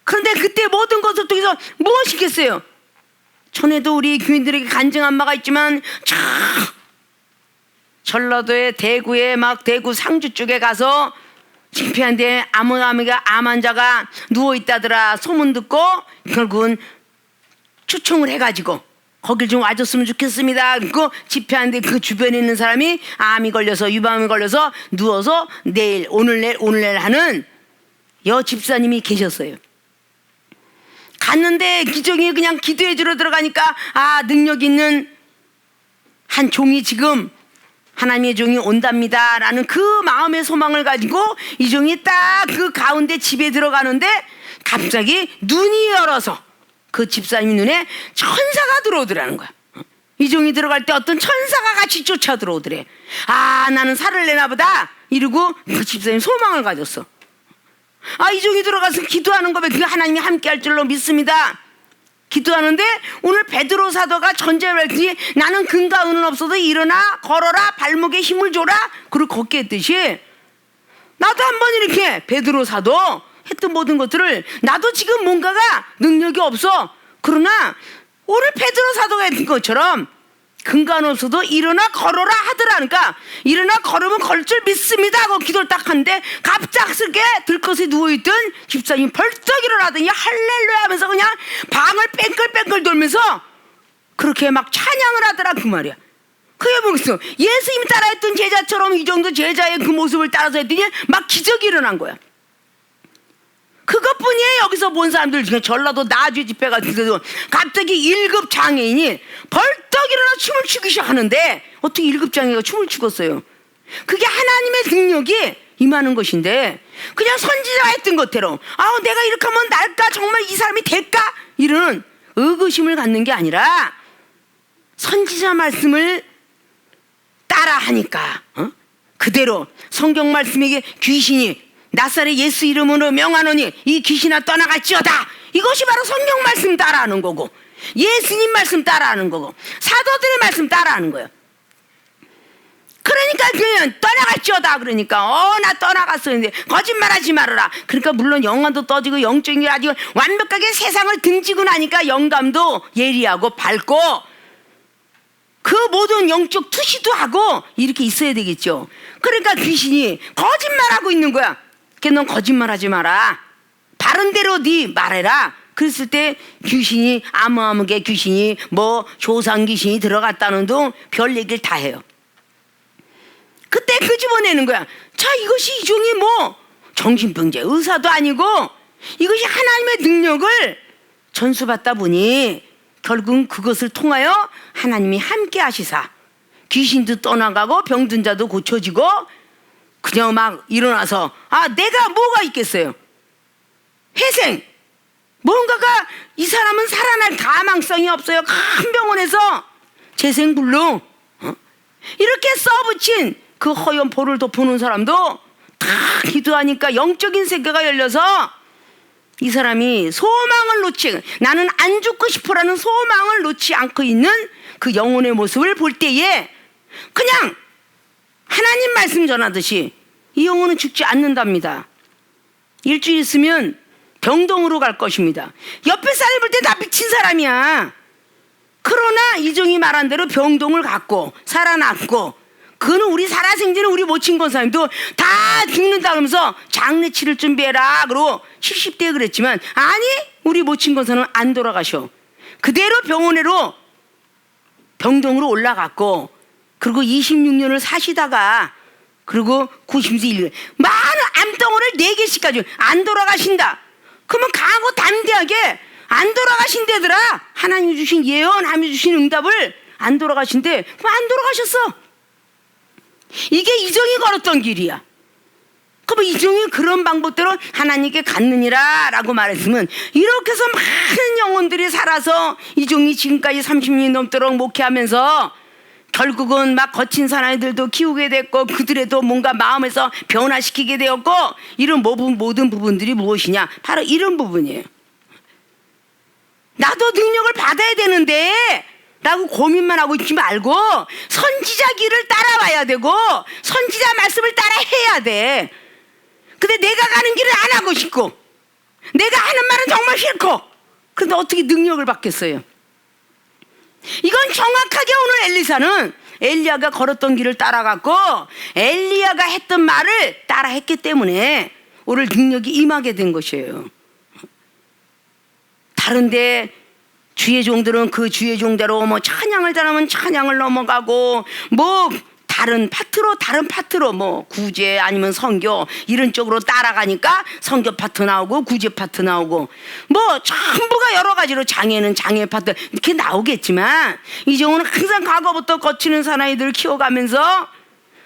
그런데 그때 모든 것을 통해서 무엇이겠어요? 전에도 우리 교인들에게 간증 안마가 있지만 전라도에 대구에 막 대구 상주 쪽에 가서 집회한데 아무가 암 환자가 누워있다더라 소문 듣고 결국은 초청을 해가지고 거길 좀 와줬으면 좋겠습니다. 그리고 집회하는데 그 주변에 있는 사람이 암이 걸려서 유방암이 걸려서 누워서 내일 오늘 하는 여 집사님이 계셨어요. 갔는데 기종이 그냥 기도해 주러 들어가니까 능력 있는 한 종이 지금 하나님의 종이 온답니다 라는 그 마음의 소망을 가지고 이 종이 딱 그 가운데 집에 들어가는데 갑자기 눈이 열어서 그 집사님 눈에 천사가 들어오더라는 거야. 이 종이 들어갈 때 어떤 천사가 같이 쫓아 들어오더래. 나는 살을 내나 보다 이러고 그 집사님 소망을 가졌어. 이 종이 들어가서 기도하는 거면 그게 하나님이 함께 할 줄로 믿습니다. 기도하는데 오늘 베드로 사도가 전제를 했더니 나는 근과 은은 없어도 일어나 걸어라 발목에 힘을 줘라 그리고 걷게 했듯이 나도 한번 이렇게 베드로 사도 했던 모든 것들을 나도 지금 뭔가가 능력이 없어. 그러나 오늘 베드로 사도가 했던 것처럼 근간 없어도 일어나 걸어라 하더라니까 일어나 걸으면 걸 줄 믿습니다 하고 기도를 딱 하는데 갑작스럽게 들것에 누워있던 집사님이 벌떡 일어나더니 할렐루야 하면서 그냥 방을 뺑글뺑글 돌면서 그렇게 막 찬양을 하더라 그 말이야. 그게 뭐겠어? 예수님이 따라했던 제자처럼 이 정도 제자의 그 모습을 따라서 했더니 막 기적이 일어난 거야. 그것뿐이에요. 여기서 본 사람들 중에 전라도 나주 집회 같은 데도 갑자기 1급 장애인이 벌떡 일어나 춤을 추기 시작하는데 어떻게 1급 장애가 춤을 추겠어요? 그게 하나님의 능력이 임하는 것인데 그냥 선지자가 했던 것대로 내가 이렇게 하면 날까 정말 이 사람이 될까? 이런 의구심을 갖는 게 아니라 선지자 말씀을 따라하니까 그대로 성경 말씀에게 귀신이 나사렛 예수 이름으로 명하노니 이 귀신아 떠나갈지어다 이것이 바로 성경 말씀 따라하는 거고, 예수님 말씀 따라하는 거고, 사도들의 말씀 따라하는 거예요. 그러니까 그냥 떠나갔죠다. 그러니까 나 떠나갔어. 근데 거짓말하지 말아라. 그러니까 물론 영감도 떠지고 영적인 게 아주 완벽하게 세상을 등지고 나니까 영감도 예리하고 밝고 그 모든 영적 투시도 하고 이렇게 있어야 되겠죠. 그러니까 귀신이 거짓말하고 있는 거야. 그러니까 넌 거짓말하지 마라. 바른 대로 네 말해라. 그랬을 때 귀신이 아무게 귀신이 뭐 조상 귀신이 들어갔다는 둥 별 얘기를 다 해요. 그때 끄집어내는 거야. 자, 이것이 이종이 뭐 정신병자 의사도 아니고 이것이 하나님의 능력을 전수받다 보니 결국은 그것을 통하여 하나님이 함께 하시사 귀신도 떠나가고 병든 자도 고쳐지고 그냥 막 일어나서 내가 뭐가 있겠어요. 회생 뭔가가 이 사람은 살아날 가망성이 없어요. 큰 병원에서 재생불능 이렇게 써붙인 그 허연 볼을 덮어놓은 사람도 다 기도하니까 영적인 세계가 열려서 이 사람이 소망을 놓지, 나는 안 죽고 싶어라는 소망을 놓지 않고 있는 그 영혼의 모습을 볼 때에 그냥 하나님 말씀 전하듯이 이 영혼은 죽지 않는답니다. 일주일 있으면 병동으로 갈 것입니다. 옆에 사람이 볼 때 다 미친 사람이야. 그러나 이종이 말한 대로 병동을 갔고 살아났고 그는 우리 살아생전에 우리 모친 권사님도 다 죽는다 그러면서 장례 치를 준비해라 그러고 70대에 그랬지만 아니 우리 모친 권사는 안 돌아가셔. 그대로 병원으로 병동으로 올라갔고 그리고 26년을 사시다가 그리고 90세 1년 많은 암덩어리를 4개씩 가지고 안 돌아가신다. 그러면 강하고 담대하게 안 돌아가신대더라. 하나님이 주신 예언, 하나님이 주신 응답을 안 돌아가신대. 그럼 안 돌아가셨어. 이게 이종이 걸었던 길이야. 그럼 이종이 그런 방법대로 하나님께 갔느니라 라고 말했으면 이렇게 해서 많은 영혼들이 살아서 이종이 지금까지 30년이 넘도록 목회하면서 결국은 막 거친 사나이들도 키우게 됐고 그들에도 뭔가 마음에서 변화시키게 되었고 이런 모든 부분들이 무엇이냐? 바로 이런 부분이에요. 나도 능력을 받아야 되는데 라고 고민만 하고 있지 말고 선지자 길을 따라와야 되고 선지자 말씀을 따라 해야 돼. 근데 내가 가는 길을 안 하고 싶고 내가 하는 말은 정말 싫고 그런데 어떻게 능력을 받겠어요? 이건 정확하게 오늘 엘리사는 엘리야가 걸었던 길을 따라갔고 엘리야가 했던 말을 따라 했기 때문에 오늘 능력이 임하게 된 것이에요. 다른데 주의 종들은 그 주의 종대로 뭐 찬양을 잘하면 찬양을 넘어가고 뭐 다른 파트로 뭐 구제 아니면 선교 이런 쪽으로 따라가니까 선교 파트 나오고 구제 파트 나오고 뭐 전부가 여러 가지로 장애는 장애 파트 이렇게 나오겠지만 이종은 항상 과거부터 거치는 사나이들을 키워가면서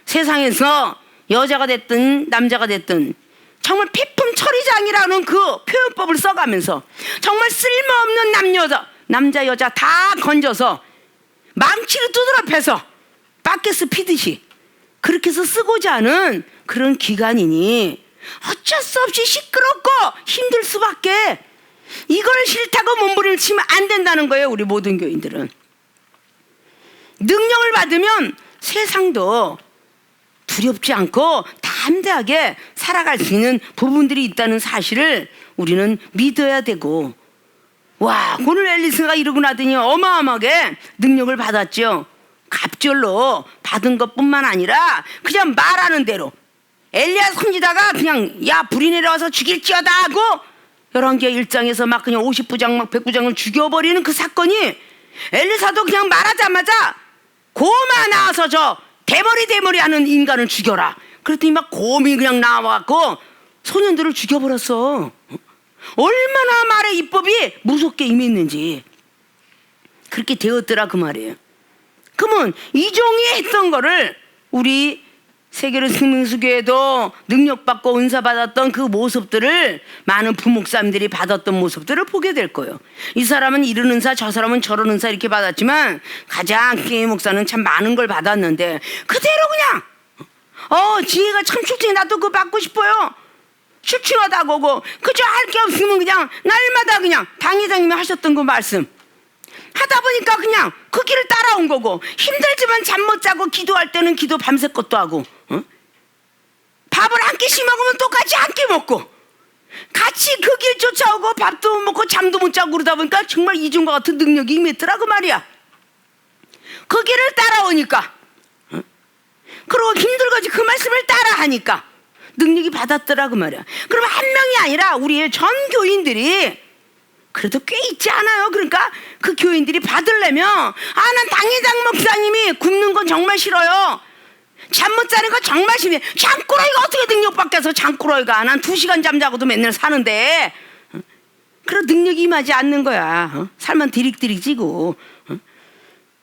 세상에서 여자가 됐든 남자가 됐든 정말 피품 처리장이라는 그 표현법을 써가면서 정말 쓸모없는 남자 여자 다 건져서 망치를 두드려 패서 바켓스 피듯이 그렇게 해서 쓰고자 하는 그런 기간이니 어쩔 수 없이 시끄럽고 힘들 수밖에 이걸 싫다고 몸부림을 치면 안 된다는 거예요. 우리 모든 교인들은 능력을 받으면 세상도 두렵지 않고 담대하게 살아갈 수 있는 부분들이 있다는 사실을 우리는 믿어야 되고 와 오늘 엘리사가 이러고 나더니 어마어마하게 능력을 받았죠. 갑절로 받은 것뿐만 아니라 그냥 말하는 대로 엘리야 선지자가 그냥 야 불이 내려와서 죽일지어다 하고 열왕기하 1장에서 막 그냥 50부장 막 100부장을 죽여버리는 그 사건이 엘리사도 그냥 말하자마자 고마 나와서 저 대머리 하는 인간을 죽여라. 그랬더니 막 곰이 그냥 나와갖고 소년들을 죽여버렸어. 얼마나 말의 이법이 무섭게 임했는지 그렇게 되었더라 그 말이에요. 그러면 이종이 했던 거를 우리 세계로 생명수교회도 능력받고 은사받았던 그 모습들을 많은 부목사님들이 받았던 모습들을 보게 될 거예요. 이 사람은 이런 은사 저 사람은 저런 은사 이렇게 받았지만 가장 교회 목사는 참 많은 걸 받았는데 그대로 그냥 지혜가 참 출중해 나도 그거 받고 싶어요. 출출하다고 그저 할 게 없으면 그냥 날마다 그냥 당회장님이 하셨던 그 말씀 하다 보니까 그냥 그 길을 따라온 거고, 힘들지만 잠 못 자고 기도할 때는 기도 밤새 것도 하고, 밥을 한 끼씩 먹으면 똑같이 한 끼 먹고 같이 그 길 쫓아오고 밥도 못 먹고 잠도 못 자고 그러다 보니까 정말 이중과 같은 능력이 임했더라 그 말이야. 그 길을 따라오니까, 그리고 힘들거지 그 말씀을 따라하니까 능력이 받았더라 그 말이야. 그럼 한 명이 아니라 우리의 전 교인들이, 그래도 꽤 있지 않아요? 그러니까 그 교인들이 받으려면, 난 당회장 목사님이 굶는 건 정말 싫어요, 잠 못 자는 거 정말 심해, 장꾸러기가 어떻게 능력 받겠어, 장꾸러기가 난 2시간 잠자고도 맨날 사는데. 그런 능력이 임하지 않는 거야. 살만 디릭디릭지고,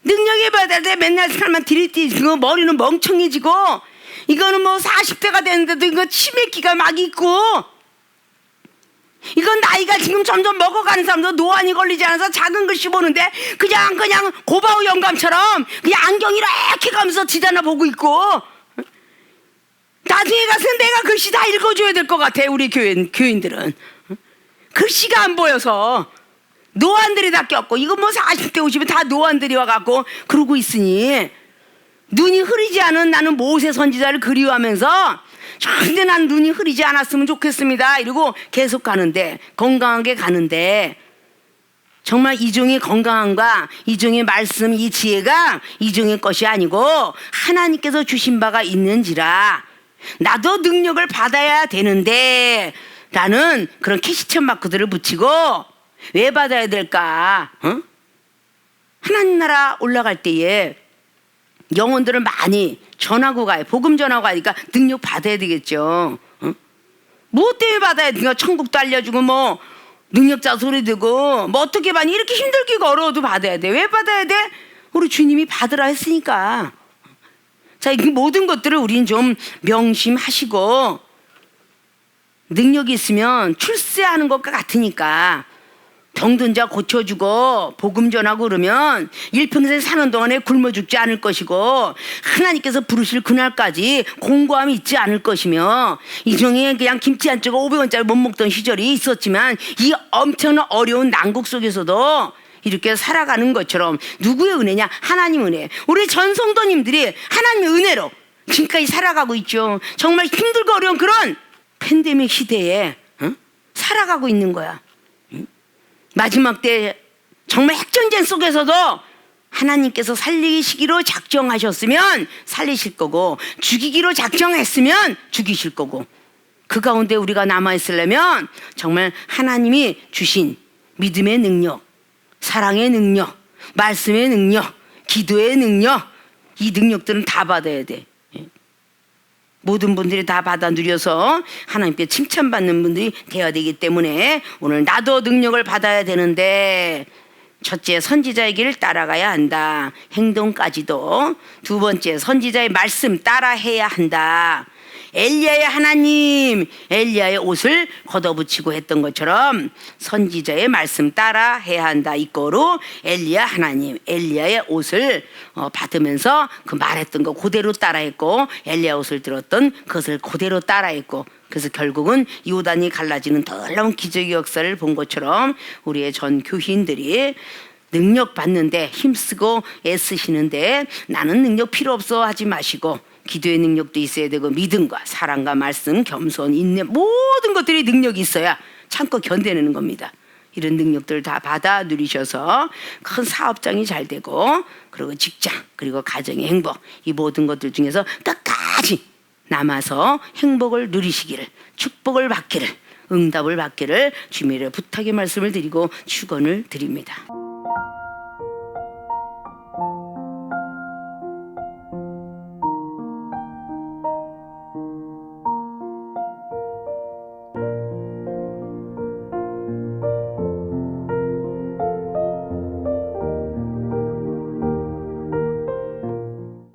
능력이 받아야 돼. 맨날 살만 디릭디릭지고 머리는 멍청해지고, 이거는 뭐 40대가 됐는데도 이거 치매기가 막 있고, 이건 나이가 지금 점점 먹어가는 사람도 노안이 걸리지 않아서 작은 글씨 보는데 그냥 고바우 영감처럼 그냥 안경 이렇게 가면서 지다나 보고 있고, 나중에 가서 내가 글씨 다 읽어줘야 될 것 같아. 우리 교인들은 글씨가 안 보여서 노안들이 다 꼈고, 이거 뭐 40대 50대 다 노안들이 와갖고 그러고 있으니, 눈이 흐리지 않은 나는 모세 선지자를 그리워하면서 근데 난 눈이 흐리지 않았으면 좋겠습니다 이러고 계속 가는데, 건강하게 가는데, 정말 이종의 건강함과 이종의 말씀, 이 지혜가 이종의 것이 아니고 하나님께서 주신 바가 있는지라 나도 능력을 받아야 되는데 라는 그런 캐시천 마크들을 붙이고, 왜 받아야 될까? 하나님 나라 올라갈 때에 영혼들을 많이 전하고 가요. 복음 전하고 가니까 능력 받아야 되겠죠. 뭐 때문에 받아야 돼? 천국도 알려주고 뭐 능력자 소리 듣고 뭐 어떻게 받니? 이렇게 힘들기가 어려워도 받아야 돼. 왜 받아야 돼? 우리 주님이 받으라 했으니까. 자, 이 모든 것들을 우린 좀 명심하시고, 능력이 있으면 출세하는 것과 같으니까 병든 자 고쳐주고 복음 전하고 그러면 일평생 사는 동안에 굶어 죽지 않을 것이고, 하나님께서 부르실 그날까지 공고함이 있지 않을 것이며, 이종에 그냥 김치 한 조각 500원짜리 못 먹던 시절이 있었지만 이 엄청난 어려운 난국 속에서도 이렇게 살아가는 것처럼, 누구의 은혜냐? 하나님 은혜. 우리 전 성도님들이 하나님의 은혜로 지금까지 살아가고 있죠. 정말 힘들고 어려운 그런 팬데믹 시대에 살아가고 있는 거야. 마지막 때 정말 핵전쟁 속에서도 하나님께서 살리시기로 작정하셨으면 살리실 거고, 죽이기로 작정했으면 죽이실 거고, 그 가운데 우리가 남아있으려면 정말 하나님이 주신 믿음의 능력, 사랑의 능력, 말씀의 능력, 기도의 능력, 이 능력들은 다 받아야 돼. 모든 분들이 다 받아 누려서 하나님께 칭찬받는 분들이 되어야 되기 때문에 오늘 나도 능력을 받아야 되는데, 첫째, 선지자의 길을 따라가야 한다. 행동까지도. 두 번째, 선지자의 말씀 따라해야 한다. 엘리야의 하나님, 엘리야의 옷을 걷어붙이고 했던 것처럼 선지자의 말씀 따라해야 한다. 이거로 엘리야 하나님, 엘리야의 옷을 받으면서 그 말했던 거 그대로 따라했고, 엘리야 옷을 들었던 그것을 그대로 따라했고, 그래서 결국은 요단이 갈라지는 놀라운 기적의 역사를 본 것처럼 우리의 전 교인들이 능력 받는데 힘쓰고 애쓰시는데, 나는 능력 필요 없어 하지 마시고, 기도의 능력도 있어야 되고, 믿음과 사랑과 말씀, 겸손, 인내, 모든 것들이 능력이 있어야 참고 견뎌내는 겁니다. 이런 능력들을 다 받아 누리셔서 큰 사업장이 잘 되고, 그리고 직장, 그리고 가정의 행복, 이 모든 것들 중에서 끝까지 남아서 행복을 누리시기를, 축복을 받기를, 응답을 받기를 주님의 부탁의 말씀을 드리고 축원을 드립니다.